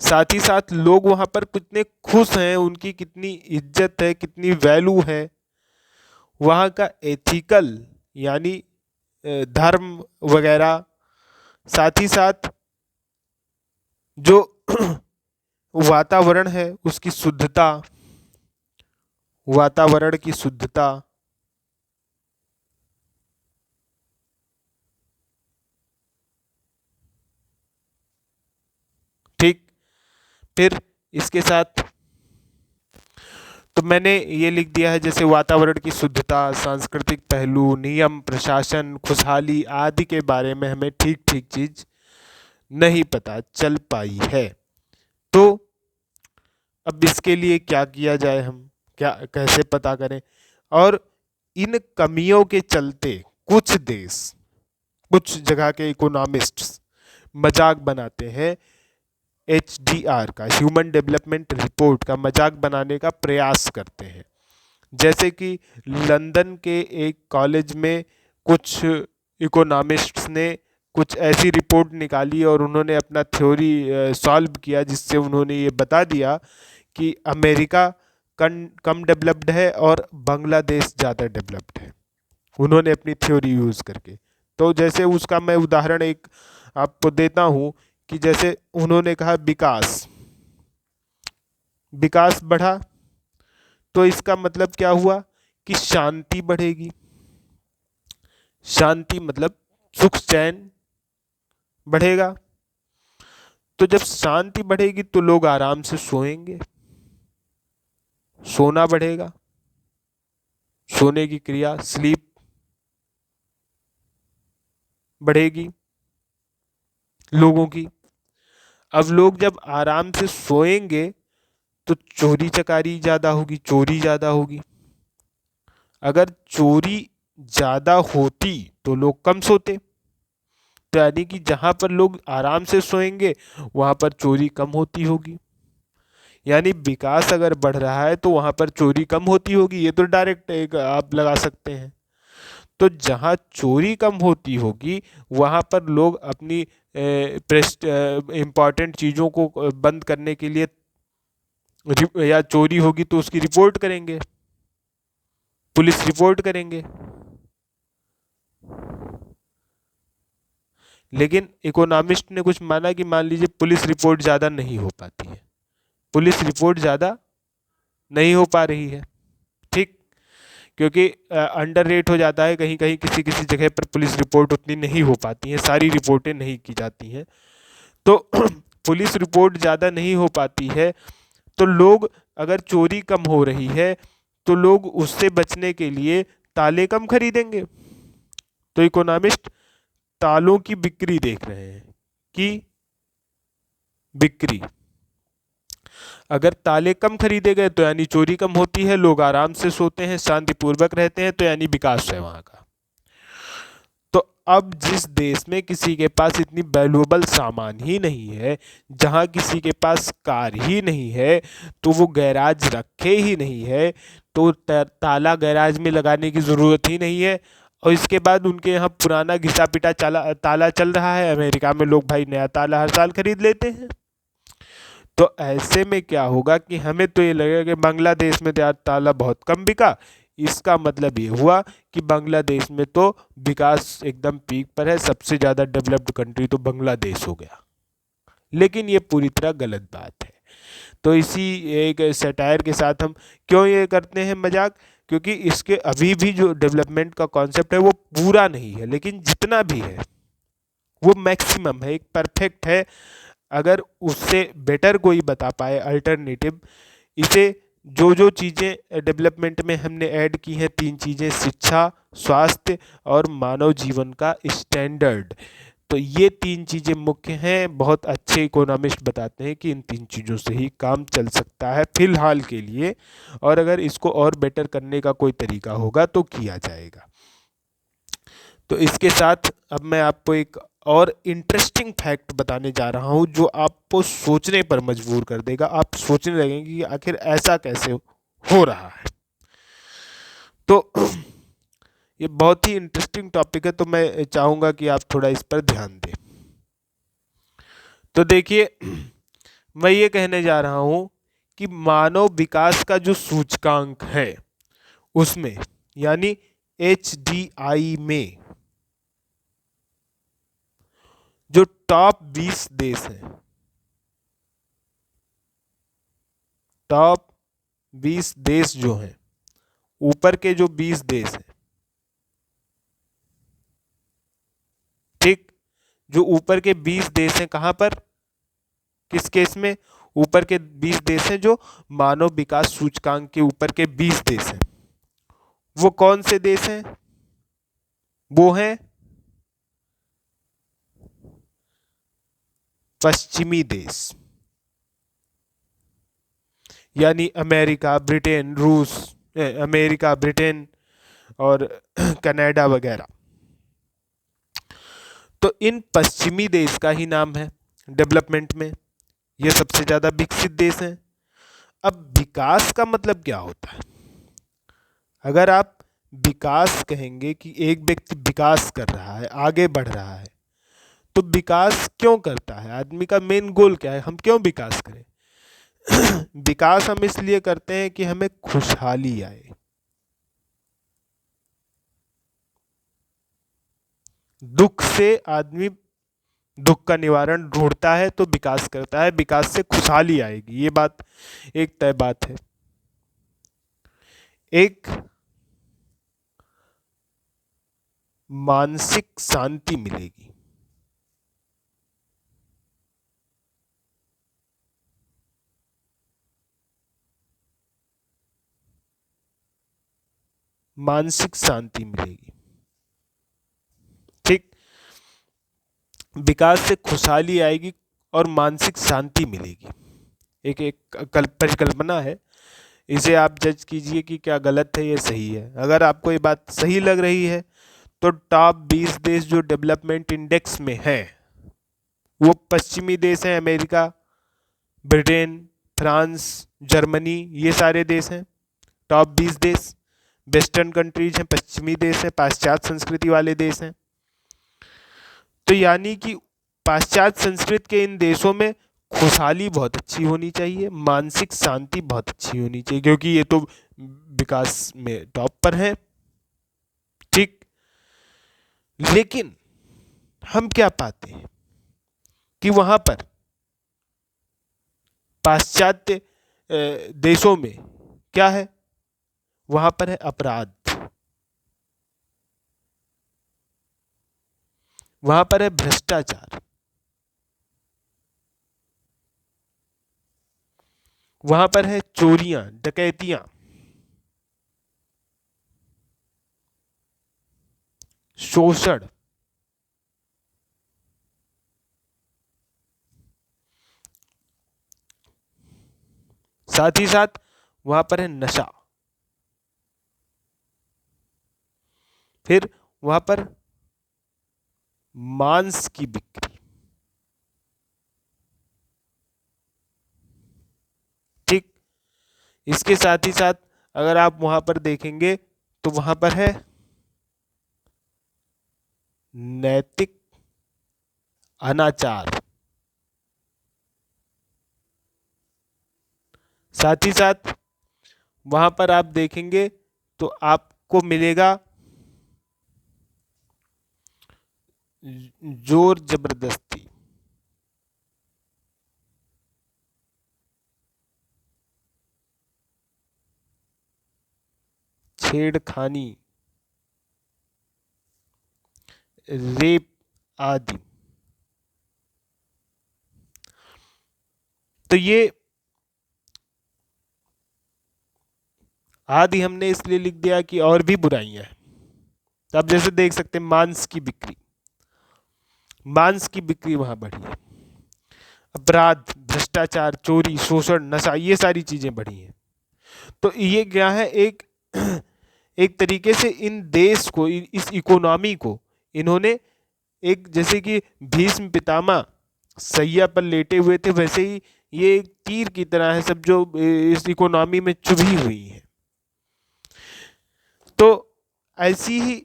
साथ ही साथ लोग वहां पर कितने खुश हैं, उनकी कितनी इज्जत है, कितनी वैल्यू है, वहां का एथिकल यानी धर्म वगैरह, साथ ही साथ जो वातावरण है उसकी शुद्धता, वातावरण की शुद्धता, ठीक। फिर इसके साथ तो मैंने ये लिख दिया है, जैसे वातावरण की शुद्धता, सांस्कृतिक पहलू, नियम, प्रशासन, खुशहाली आदि के बारे में हमें ठीक ठीक चीज नहीं पता चल पाई है। तो अब इसके लिए क्या किया जाए, हम क्या कैसे पता करें? और इन कमियों के चलते कुछ देश, कुछ जगह के इकोनॉमिस्ट्स मजाक बनाते हैं, एचडीआर का, ह्यूमन डेवलपमेंट रिपोर्ट का मजाक बनाने का प्रयास करते हैं। जैसे कि लंदन के एक कॉलेज में कुछ इकोनॉमिस्ट्स ने कुछ ऐसी रिपोर्ट निकाली और उन्होंने अपना थ्योरी सॉल्व किया, जिससे उन्होंने ये बता दिया कि अमेरिका कम डेवलप्ड है और बांग्लादेश ज़्यादा डेवलप्ड है, उन्होंने अपनी थ्योरी यूज़ करके। तो जैसे उसका मैं उदाहरण एक आपको देता हूँ कि जैसे उन्होंने कहा विकास बढ़ा, तो इसका मतलब क्या हुआ कि शांति बढ़ेगी। शांति मतलब सुख चैन बढ़ेगा। तो जब शांति बढ़ेगी तो लोग आराम से सोएंगे, सोना बढ़ेगा, सोने की क्रिया, स्लीप बढ़ेगी लोगों की। अब लोग जब आराम से सोएंगे तो चोरी चकारी ज़्यादा होगी, चोरी ज़्यादा होगी। अगर चोरी ज़्यादा होती तो लोग कम सोते। तो यानी कि जहाँ पर लोग आराम से सोएंगे वहाँ पर चोरी कम होती होगी। यानी विकास अगर बढ़ रहा है तो वहाँ पर चोरी कम होती होगी, ये तो डायरेक्ट एक आप लगा सकते हैं। तो जहाँ चोरी कम होती होगी वहाँ पर लोग अपनी इम्पॉर्टेंट चीज़ों को बंद करने के लिए या चोरी होगी तो उसकी रिपोर्ट करेंगे, पुलिस रिपोर्ट करेंगे। लेकिन इकोनॉमिस्ट ने कुछ माना कि मान लीजिए पुलिस रिपोर्ट ज़्यादा नहीं हो पाती है, पुलिस रिपोर्ट ज़्यादा नहीं हो पा रही है, ठीक, क्योंकि अंडर रेट हो जाता है, कहीं कहीं किसी किसी जगह पर पुलिस रिपोर्ट उतनी नहीं हो पाती हैं, सारी रिपोर्टें नहीं की जाती हैं। तो पुलिस रिपोर्ट ज़्यादा नहीं हो पाती है तो लोग, अगर चोरी कम हो रही है तो लोग उससे बचने के लिए ताले कम खरीदेंगे। तो इकोनॉमिस्ट तालों की बिक्री देख रहे हैं कि बिक्री, अगर ताले कम खरीदे गए तो यानी चोरी कम होती है, लोग आराम से सोते हैं, शांतिपूर्वक रहते हैं, तो यानी विकास है वहाँ का। तो अब जिस देश में किसी के पास इतनी वैल्यूएबल सामान ही नहीं है, जहाँ किसी के पास कार ही नहीं है, तो वो गैराज रखे ही नहीं है, तो ताला गैराज में लगाने की ज़रूरत ही नहीं है। और इसके बाद उनके यहाँ पुराना घिसा पिटा ताला चल रहा है। अमेरिका में लोग भाई नया ताला हर साल खरीद लेते हैं। तो ऐसे में क्या होगा कि हमें तो ये लगेगा कि बांग्लादेश में तो यार ताला बहुत कम बिका, इसका मतलब ये हुआ कि बांग्लादेश में तो विकास एकदम पीक पर है, सबसे ज़्यादा डेवलप्ड कंट्री तो बांग्लादेश हो गया। लेकिन ये पूरी तरह गलत बात है। तो इसी एक सटायर के साथ हम क्यों ये करते हैं मजाक, क्योंकि इसके अभी भी जो डेवलपमेंट का कॉन्सेप्ट है वो पूरा नहीं है, लेकिन जितना भी है वो मैक्सिमम है, एक परफेक्ट है। अगर उससे बेटर कोई बता पाए अल्टरनेटिव, इसे जो जो चीज़ें डेवलपमेंट में हमने ऐड की हैं, तीन चीज़ें, शिक्षा, स्वास्थ्य और मानव जीवन का स्टैंडर्ड, तो ये तीन चीज़ें मुख्य हैं। बहुत अच्छे इकोनॉमिस्ट बताते हैं कि इन तीन चीज़ों से ही काम चल सकता है फिलहाल के लिए, और अगर इसको और बेटर करने का कोई तरीका होगा तो किया जाएगा। तो इसके साथ अब मैं आपको एक और इंटरेस्टिंग फैक्ट बताने जा रहा हूँ जो आपको सोचने पर मजबूर कर देगा। आप सोचने लगेंगे कि आखिर ऐसा कैसे हो रहा है। तो ये बहुत ही इंटरेस्टिंग टॉपिक है, तो मैं चाहूँगा कि आप थोड़ा इस पर ध्यान दें। तो देखिए, मैं ये कहने जा रहा हूँ कि मानव विकास का जो सूचकांक है उसमें, यानी HDI में, जो टॉप 20 देश हैं, टॉप 20 देश जो हैं, ऊपर के जो 20 देश हैं, ठीक, जो ऊपर के 20 देश हैं, कहाँ पर, किस केस में, ऊपर के 20 देश हैं जो मानव विकास सूचकांक के ऊपर के 20 देश हैं, वो कौन से देश हैं, वो हैं पश्चिमी देश, यानी अमेरिका, ब्रिटेन, रूस, अमेरिका, ब्रिटेन और कनाडा वगैरह। तो इन पश्चिमी देश का ही नाम है डेवलपमेंट में, ये सबसे ज़्यादा विकसित देश हैं। अब विकास का मतलब क्या होता है? अगर आप विकास कहेंगे कि एक व्यक्ति विकास कर रहा है, आगे बढ़ रहा है, तो विकास क्यों करता है, आदमी का मेन गोल क्या है, हम क्यों विकास करें? विकास हम इसलिए करते हैं कि हमें खुशहाली आए। दुख से आदमी दुख का निवारण ढूंढता है तो विकास करता है, विकास से खुशहाली आएगी, ये बात एक तय बात है। एक मानसिक शांति मिलेगी, मानसिक शांति मिलेगी, ठीक। विकास से खुशहाली आएगी और मानसिक शांति मिलेगी। एक एक परिकल्पना है, इसे आप जज कीजिए कि क्या गलत है या सही है। अगर आपको ये बात सही लग रही है तो टॉप 20 देश जो डेवलपमेंट इंडेक्स में हैं वो पश्चिमी देश हैं, अमेरिका, ब्रिटेन, फ्रांस, जर्मनी, ये सारे देश हैं टॉप 20 देश। वेस्टर्न कंट्रीज हैं, पश्चिमी देश हैं, पाश्चात्य संस्कृति वाले देश हैं। तो यानी कि पाश्चात्य संस्कृति के इन देशों में खुशहाली बहुत अच्छी होनी चाहिए, मानसिक शांति बहुत अच्छी होनी चाहिए, क्योंकि ये तो विकास में टॉप पर है। ठीक, लेकिन हम क्या पाते हैं कि वहां पर पाश्चात्य देशों में क्या है, वहां पर है अपराध, वहां पर है भ्रष्टाचार, वहां पर है चोरियां, डकैतियां, शोषण, साथ ही साथ वहां पर है नशा, फिर वहां पर मांस की बिक्री। ठीक, इसके साथ ही साथ अगर आप वहां पर देखेंगे तो वहां पर है नैतिक अनाचार, साथ ही साथ वहां पर आप देखेंगे तो आपको मिलेगा जोर जबरदस्ती, छेड़खानी, रेप आदि। तो ये आदि हमने इसलिए लिख दिया कि और भी बुराइयां हैं। तो आप जैसे देख सकते हैं मांस की बिक्री, मांस की बिक्री वहां बढ़ी है, अपराध, भ्रष्टाचार, चोरी, शोषण, नशा, ये सारी चीजें बढ़ी हैं। तो ये क्या है, एक एक तरीके से इन देश को, इस इकोनॉमी को इन्होंने एक, जैसे कि भीष्म पितामह सैया पर लेटे हुए थे, वैसे ही ये एक तीर की तरह है सब जो इस इकोनॉमी में चुभी हुई है। तो ऐसी ही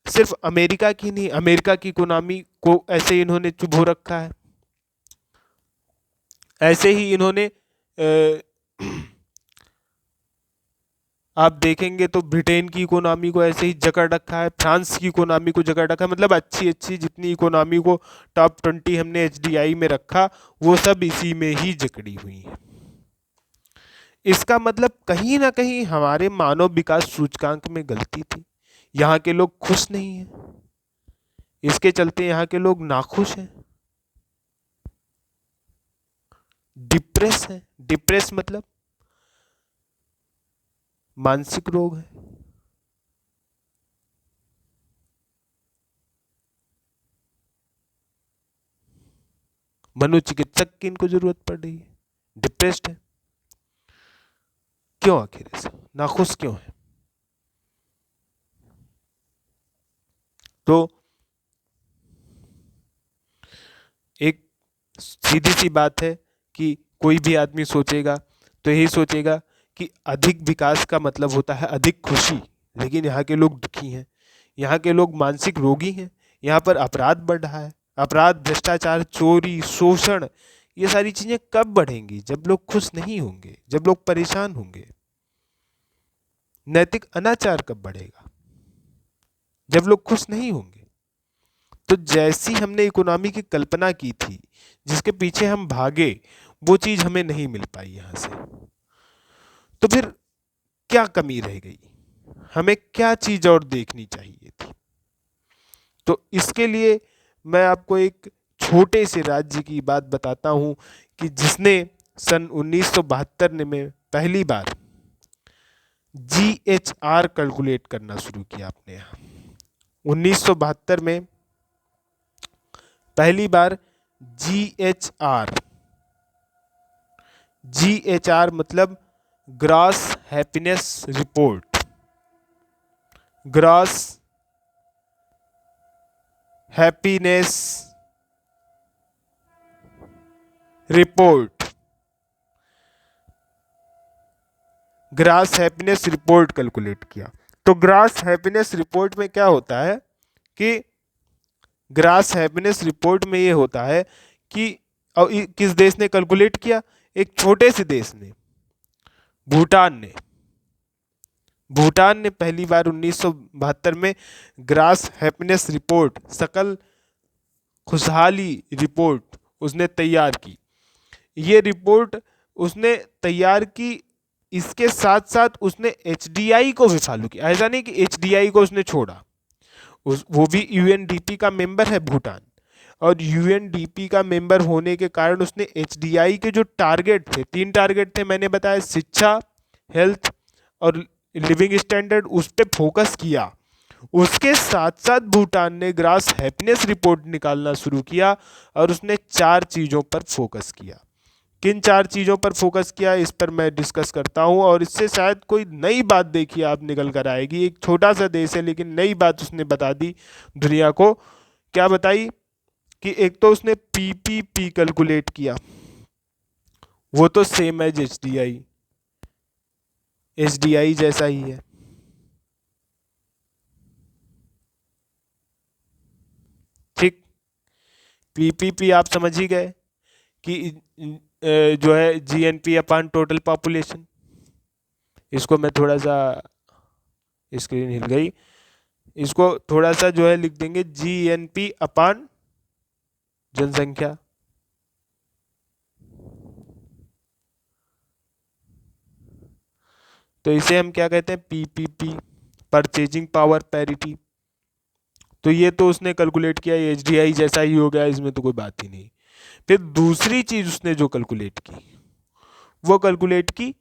सिर्फ अमेरिका की नहीं, अमेरिका की इकोनॉमी को ऐसे इन्होंने चुभो रखा है। ऐसे ही इन्होंने आप देखेंगे तो ब्रिटेन की इकोनॉमी को ऐसे ही जकड़ रखा है, फ्रांस की इकोनॉमी को जकड़ रखा है। मतलब अच्छी अच्छी जितनी इकोनॉमी को टॉप 20 हमने एचडीआई में रखा, वो सब इसी में ही जकड़ी हुई है। इसका मतलब कहीं ना कहीं हमारे मानव विकास सूचकांक में गलती थी। यहाँ के लोग खुश नहीं हैं, इसके चलते यहाँ के लोग नाखुश हैं, डिप्रेस हैं। डिप्रेस मतलब मानसिक रोग है। मनोचिकित्सक की इनको जरूरत पड़ रही है, डिप्रेस्ड है। क्यों आखिर ऐसा, नाखुश क्यों है? तो एक सीधी सी बात है कि कोई भी आदमी सोचेगा तो यही सोचेगा कि अधिक विकास का मतलब होता है अधिक खुशी, लेकिन यहाँ के लोग दुखी हैं, यहाँ के लोग मानसिक रोगी हैं। यहाँ पर अपराध बढ़ रहा है, अपराध, भ्रष्टाचार, चोरी, शोषण, ये सारी चीजें कब बढ़ेंगी? जब लोग खुश नहीं होंगे, जब लोग परेशान होंगे। नैतिक अनाचार कब बढ़ेगा? जब लोग खुश नहीं होंगे। तो जैसी हमने इकोनॉमी की कल्पना की थी, जिसके पीछे हम भागे, वो चीज हमें नहीं मिल पाई यहां से। तो फिर क्या कमी रह गई? हमें क्या चीज और देखनी चाहिए थी? तो इसके लिए मैं आपको एक छोटे से राज्य की बात बताता हूं कि जिसने सन 1972 में पहली बार GHR कैलकुलेट करना शुरू किया अपने यहाँ। 1972 में पहली बार GHR, GHR मतलब gross happiness report, gross happiness report, gross happiness report calculate किया। तो ग्रॉस हैप्पीनेस रिपोर्ट में क्या होता है कि ग्रॉस हैप्पीनेस रिपोर्ट में ये होता है कि किस देश ने कैलकुलेट किया? एक छोटे से देश ने, भूटान ने। भूटान ने पहली बार 1972 में ग्रॉस हैप्पीनेस रिपोर्ट, सकल खुशहाली रिपोर्ट उसने तैयार की। ये रिपोर्ट उसने तैयार की, इसके साथ साथ उसने HDI को भी फॉलो किया। ऐसा नहीं कि HDI को उसने छोड़ा, वो भी UNDP का मेंबर है भूटान, और UNDP का मेंबर होने के कारण उसने HDI के जो टारगेट थे, 3 टारगेट थे मैंने बताया, शिक्षा, हेल्थ और लिविंग स्टैंडर्ड, उस पर फोकस किया। उसके साथ साथ भूटान ने ग्रॉस हैप्पीनेस रिपोर्ट निकालना शुरू किया और उसने 4 चीज़ों पर फोकस किया। किन 4 चीज़ों पर फोकस किया, इस पर मैं डिस्कस करता हूं, और इससे शायद कोई नई बात देखिए आप निकल कर आएगी। एक छोटा सा देश है लेकिन नई बात उसने बता दी दुनिया को। क्या बताई? कि एक तो उसने PPP कैलकुलेट किया, वो तो सेम एज HDI जैसा ही है। ठीक, PPP आप समझ ही गए कि जो है GNP अपॉन टोटल पॉपुलेशन। इसको मैं थोड़ा सा, स्क्रीन हिल गई, इसको थोड़ा सा जो है लिख देंगे GNP अपॉन जनसंख्या। तो इसे हम क्या कहते हैं? PPP, purchasing power parity. तो ये तो उसने कैलकुलेट किया, HDI जैसा ही हो गया, इसमें तो कोई बात ही नहीं। फिर दूसरी चीज उसने जो कैलकुलेट की, वो कैलकुलेट की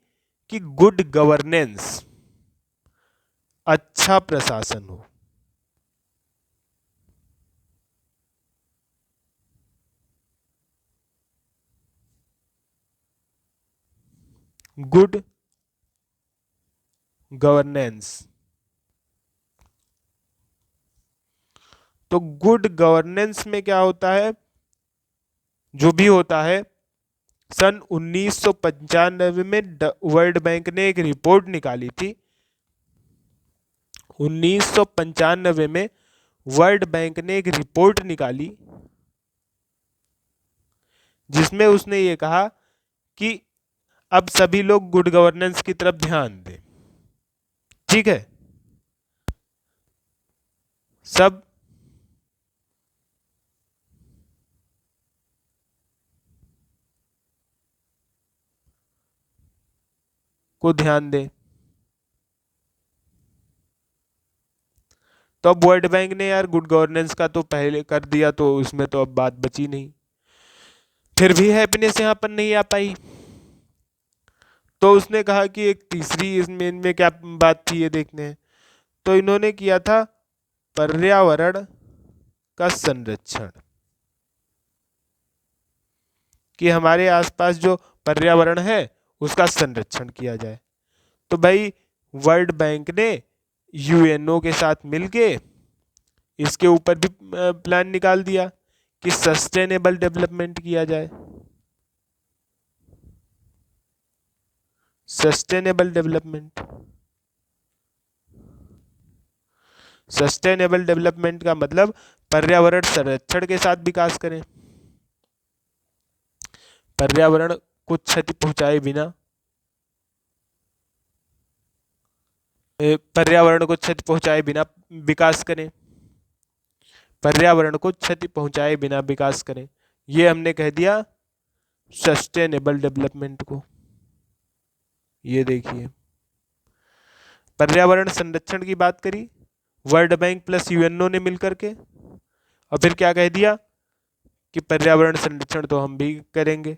कि गुड गवर्नेंस, अच्छा प्रशासन हो। Good governance. तो गुड गवर्नेंस में क्या होता है? जो भी होता है, सन 1995 में वर्ल्ड बैंक ने एक रिपोर्ट निकाली थी। 1995 में वर्ल्ड बैंक ने एक रिपोर्ट निकाली जिसमें उसने ये कहा कि अब सभी लोग गुड गवर्नेंस की तरफ ध्यान दें। ठीक है, सब को ध्यान दें। तो अब वर्ल्ड बैंक ने यार गुड गवर्नेंस का तो पहले कर दिया, तो उसमें तो अब बात बची नहीं। फिर भी हैप्पीनेस यहां पर नहीं आ पाई, तो उसने कहा कि एक तीसरी इसमें इनमें क्या बात थी ये देखते हैं। तो इन्होंने किया था पर्यावरण का संरक्षण, कि हमारे आसपास जो पर्यावरण है उसका संरक्षण किया जाए। तो भाई वर्ल्ड बैंक ने UNO के साथ मिलके इसके ऊपर भी प्लान निकाल दिया कि सस्टेनेबल डेवलपमेंट किया जाए। सस्टेनेबल डेवलपमेंट, सस्टेनेबल डेवलपमेंट का मतलब पर्यावरण संरक्षण के साथ विकास करें, पर्यावरण को क्षति पहुंचाए बिना, पर्यावरण को क्षति पहुंचाए बिना विकास करें, पर्यावरण को क्षति पहुंचाए बिना विकास करें। ये हमने कह दिया सस्टेनेबल डेवलपमेंट को। ये देखिए, पर्यावरण संरक्षण की बात करी वर्ल्ड बैंक प्लस UNO ने मिलकर के, और फिर क्या कह दिया कि पर्यावरण संरक्षण तो हम भी करेंगे।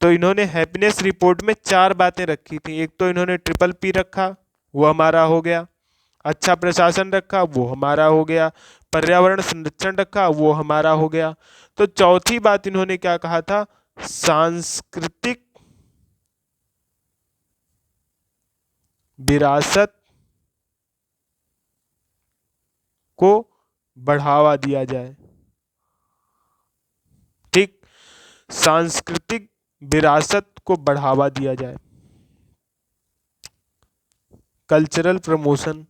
तो इन्होंने हैप्पीनेस रिपोर्ट में 4 बातें रखी थी। एक तो इन्होंने PPP रखा, वो हमारा हो गया। अच्छा प्रशासन रखा, वो हमारा हो गया। पर्यावरण संरक्षण रखा, वो हमारा हो गया। तो चौथी बात इन्होंने क्या कहा था, सांस्कृतिक विरासत को बढ़ावा दिया जाए। ठीक, सांस्कृतिक विरासत को बढ़ावा दिया जाए, कल्चरल प्रमोशन।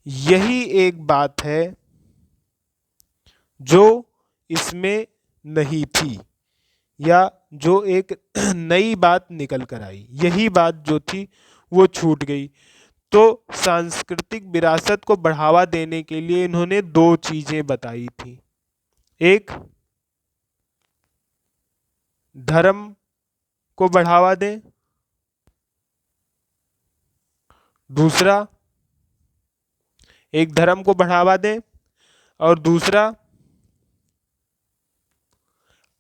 यही एक बात है जो इसमें नहीं थी, या जो एक नई बात निकल कर आई, यही बात जो थी वो छूट गई। तो सांस्कृतिक विरासत को बढ़ावा देने के लिए इन्होंने दो चीजें बताई थी। एक, धर्म को बढ़ावा दें, दूसरा, एक धर्म को बढ़ावा दें और दूसरा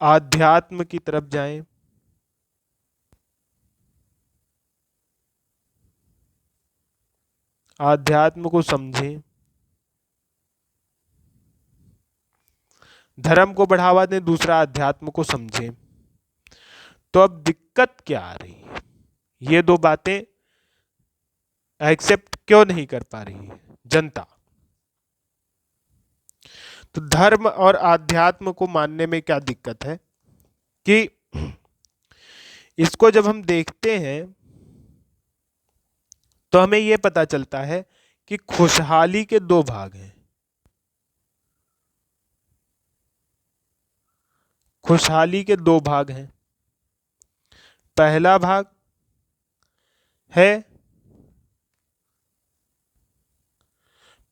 आध्यात्म की तरफ जाएं। आध्यात्म को समझें, धर्म को बढ़ावा दें, दूसरा आध्यात्म को समझें। तो अब दिक्कत क्या आ रही है, ये दो बातें एक्सेप्ट क्यों नहीं कर पा रही है जनता। तो धर्म और आध्यात्म को मानने में क्या दिक्कत है कि इसको जब हम देखते हैं तो हमें यह पता चलता है कि खुशहाली के दो भाग हैं। खुशहाली के दो भाग हैं। पहला भाग है,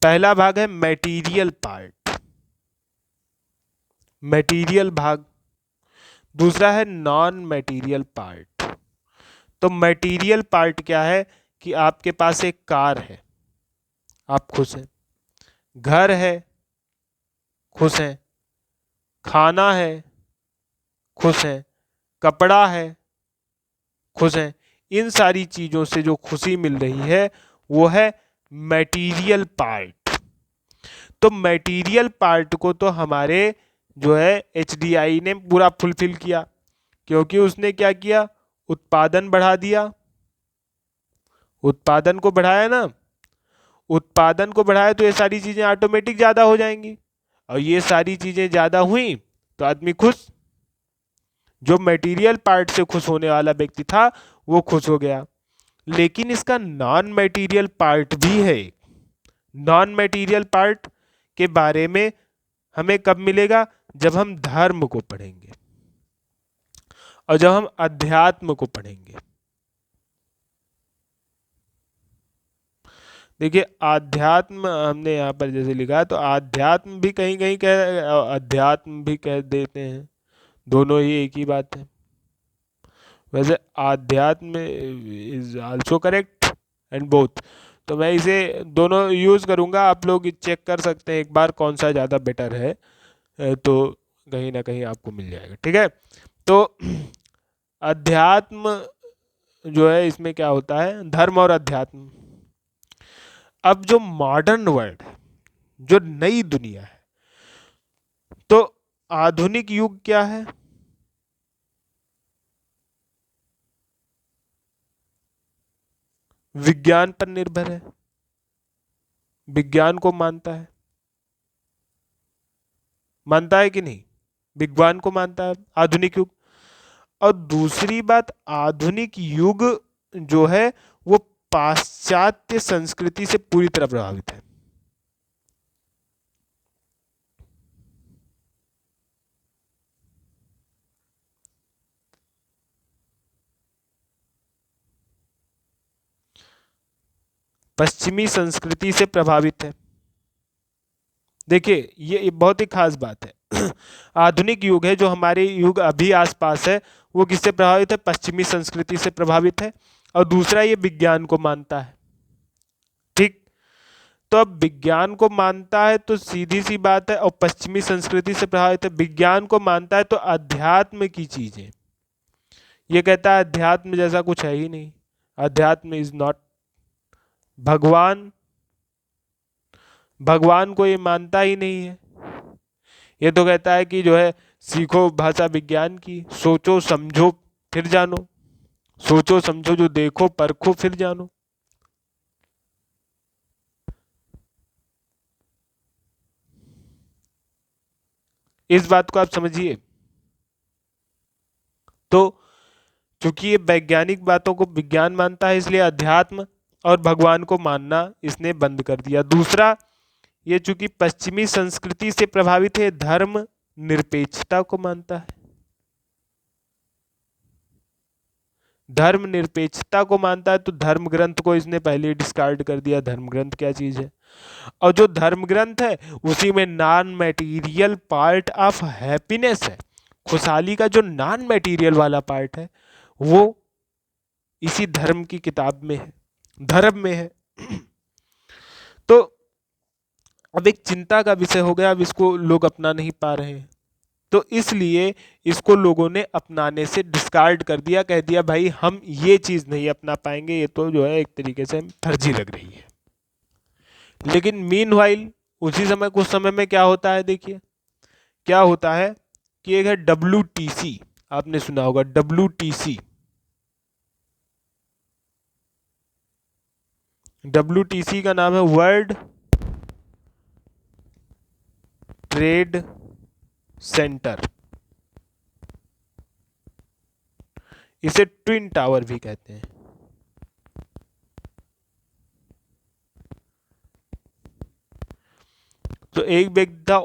पहला भाग है मैटीरियल पार्ट, मैटीरियल भाग। दूसरा है नॉन मैटीरियल पार्ट। तो मैटीरियल पार्ट क्या है कि आपके पास एक कार है, आप खुश हैं, घर है, खुश हैं, खाना है, खुश हैं, कपड़ा है, खुश हैं। इन सारी चीजों से जो खुशी मिल रही है वो है मैटीरियल पार्ट। तो मैटीरियल पार्ट को तो हमारे जो है एचडीआई ने पूरा फुलफिल किया, क्योंकि उसने क्या किया, उत्पादन बढ़ा दिया। उत्पादन को बढ़ाया ना, उत्पादन को बढ़ाया तो ये सारी चीजें ऑटोमेटिक ज्यादा हो जाएंगी, और ये सारी चीजें ज्यादा हुई तो आदमी खुश। जो मटेरियल पार्ट से खुश होने वाला व्यक्ति था वो खुश हो गया। लेकिन इसका नॉन मटेरियल पार्ट भी है। नॉन मटेरियल पार्ट के बारे में हमें कब मिलेगा, जब हम धर्म को पढ़ेंगे और जब हम अध्यात्म को पढ़ेंगे। देखिए आध्यात्म हमने यहाँ पर जैसे लिखा, तो आध्यात्म भी कहीं कहीं कह, अध्यात्म भी कह देते हैं, दोनों ही एक ही बात है। वैसे आध्यात्म is also correct and both, तो मैं इसे दोनों यूज करूंगा, आप लोग चेक कर सकते हैं एक बार कौन सा ज़्यादा बेटर है, तो कहीं ना कहीं आपको मिल जाएगा। ठीक है, तो अध्यात्म जो है इसमें क्या होता है, धर्म और अध्यात्म। अब जो मॉडर्न वर्ल्ड है, जो नई दुनिया है, तो आधुनिक युग क्या है, विज्ञान पर निर्भर है, विज्ञान को मानता है, मानता है कि नहीं, विज्ञान को मानता है आधुनिक युग। और दूसरी बात, आधुनिक युग जो है वो पाश्चात्य संस्कृति से पूरी तरह प्रभावित है। पश्चिमी संस्कृति से प्रभावित है। देखिए ये बहुत ही खास बात है। आधुनिक युग है, जो हमारे युग अभी आसपास है, वो किससे प्रभावित है, पश्चिमी संस्कृति से प्रभावित है। और दूसरा, ये विज्ञान को मानता है। ठीक, तो अब विज्ञान को मानता है तो सीधी सी बात है, और पश्चिमी संस्कृति से प्रभावित है, विज्ञान को मानता है तो अध्यात्म की चीजें, ये कहता है अध्यात्म जैसा कुछ है ही नहीं, अध्यात्म इज नॉट, भगवान, भगवान को ये मानता ही नहीं है। ये तो कहता है कि जो है सीखो भाषा विज्ञान की, सोचो समझो फिर जानो, सोचो समझो जो देखो परखो फिर जानो। इस बात को आप समझिए। तो चूंकि ये वैज्ञानिक बातों को विज्ञान मानता है, इसलिए अध्यात्म और भगवान को मानना इसने बंद कर दिया। दूसरा, ये चूंकि पश्चिमी संस्कृति से प्रभावित है, धर्म निरपेक्षता को मानता है, धर्म निरपेक्षता को मानता है, तो धर्म ग्रंथ को इसने पहले डिस्कार्ड कर दिया। धर्म ग्रंथ क्या चीज है? और जो धर्म ग्रंथ है उसी में non material part of happiness है, खुशहाली का जो नॉन मैटीरियल वाला पार्ट है वो इसी धर्म की किताब में है, धर्म में है। तो अब एक चिंता का विषय हो गया, अब इसको लोग अपना नहीं पा रहे हैं, तो इसलिए इसको लोगों ने अपनाने से डिस्कार्ड कर दिया, कह दिया भाई हम ये चीज नहीं अपना पाएंगे, ये तो जो है एक तरीके से फर्जी लग रही है। लेकिन मीनवाइल उसी समय, कुछ समय में क्या होता है, देखिए क्या होता है कि एक है WTC, आपने सुना होगा WTC। WTC का नाम है वर्ल्ड ट्रेड सेंटर, इसे ट्विन टावर भी कहते हैं। तो एक व्यक्ति था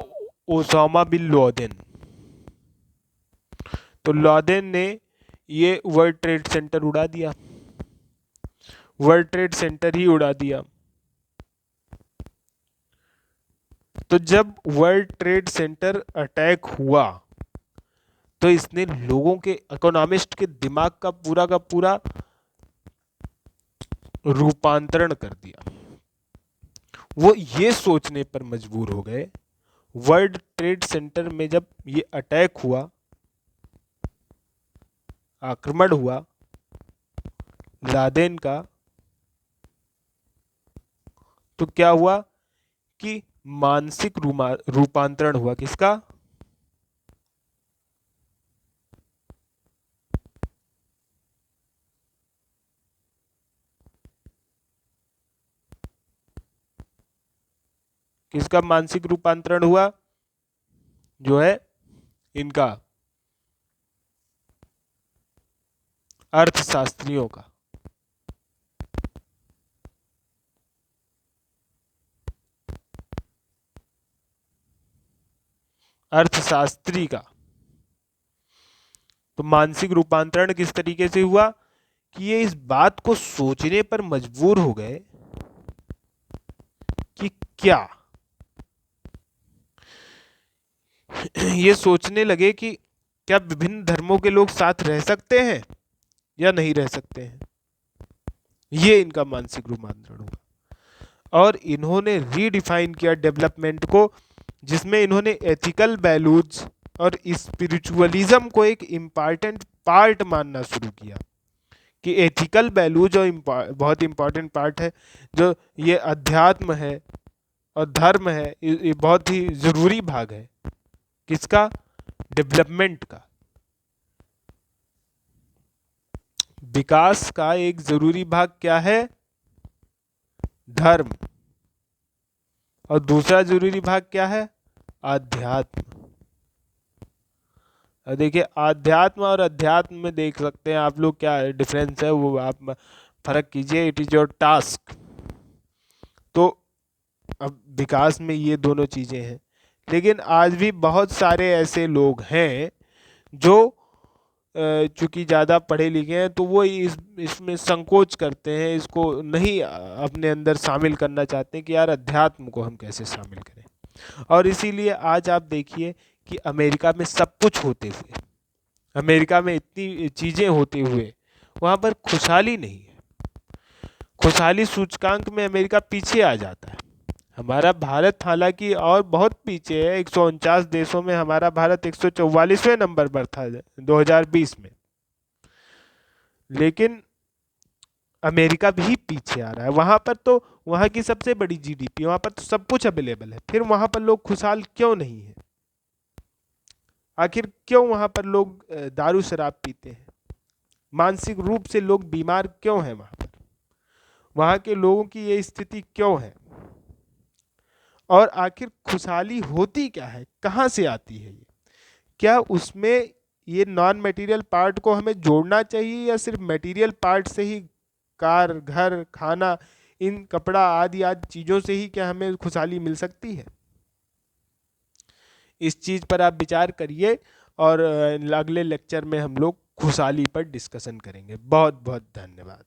ओसामा बिन लादेन, तो लादेन ने ये वर्ल्ड ट्रेड सेंटर उड़ा दिया, वर्ल्ड ट्रेड सेंटर ही उड़ा दिया। तो जब वर्ल्ड ट्रेड सेंटर अटैक हुआ तो इसने लोगों के, इकोनॉमिस्ट के दिमाग का पूरा रूपांतरण कर दिया। वो ये सोचने पर मजबूर हो गए, वर्ल्ड ट्रेड सेंटर में जब ये अटैक हुआ, आक्रमण हुआ लादेन का, तो क्या हुआ कि मानसिक रूपांतरण हुआ। किसका? किसका मानसिक रूपांतरण हुआ? जो है इनका अर्थशास्त्रियों का। अर्थशास्त्री का। तो मानसिक रूपांतरण किस तरीके से हुआ कि ये इस बात को सोचने पर मजबूर हो गए कि क्या, ये सोचने लगे कि क्या विभिन्न धर्मों के लोग साथ रह सकते हैं या नहीं रह सकते हैं। ये इनका मानसिक रूपांतरण हुआ और इन्होंने रीडिफाइन किया डेवलपमेंट को, जिसमें इन्होंने एथिकल वैल्यूज और स्पिरिचुअलिज्म को एक इम्पॉर्टेंट पार्ट मानना शुरू किया कि एथिकल वैल्यूज और बहुत इम्पॉर्टेंट पार्ट है, जो ये अध्यात्म है और धर्म है, ये बहुत ही जरूरी भाग है। किसका? डेवलपमेंट का, विकास का एक जरूरी भाग क्या है? धर्म। और दूसरा जरूरी भाग क्या है? आध्यात्म। देखिए आध्यात्म और अध्यात्म में देख सकते हैं आप लोग क्या डिफरेंस है, वो आप फर्क कीजिए। It is your task. तो अब विकास में ये दोनों चीजें हैं, लेकिन आज भी बहुत सारे ऐसे लोग हैं जो चूंकि ज़्यादा पढ़े लिखे हैं तो वो इसमें संकोच करते हैं, इसको नहीं अपने अंदर शामिल करना चाहते हैं कि यार अध्यात्म को हम कैसे शामिल करें। और इसीलिए आज आप देखिए कि अमेरिका में सब कुछ होते हुए, अमेरिका में इतनी चीज़ें होते हुए वहाँ पर खुशहाली नहीं है। खुशहाली सूचकांक में अमेरिका पीछे आ जाता है। हमारा भारत हालांकि और बहुत पीछे है, 149 देशों में हमारा भारत 144वें नंबर पर था 2020 में। लेकिन अमेरिका भी पीछे आ रहा है। वहां पर तो वहां की सबसे बड़ी जीडीपी, वहां पर तो सब कुछ अवेलेबल है, फिर वहां पर लोग खुशहाल क्यों नहीं है? आखिर क्यों वहां पर लोग दारू शराब पीते हैं? मानसिक रूप से लोग बीमार क्यों हैं वहां पर? वहां के लोगों की ये स्थिति क्यों है? और आखिर खुशहाली होती क्या है, कहाँ से आती है ये? क्या उसमें ये नॉन मटेरियल पार्ट को हमें जोड़ना चाहिए, या सिर्फ मटेरियल पार्ट से ही, कार, घर, खाना, इन कपड़ा आदि आदि चीज़ों से ही क्या हमें खुशहाली मिल सकती है? इस चीज़ पर आप विचार करिए, और अगले लेक्चर में हम लोग खुशहाली पर डिस्कशन करेंगे। बहुत बहुत धन्यवाद।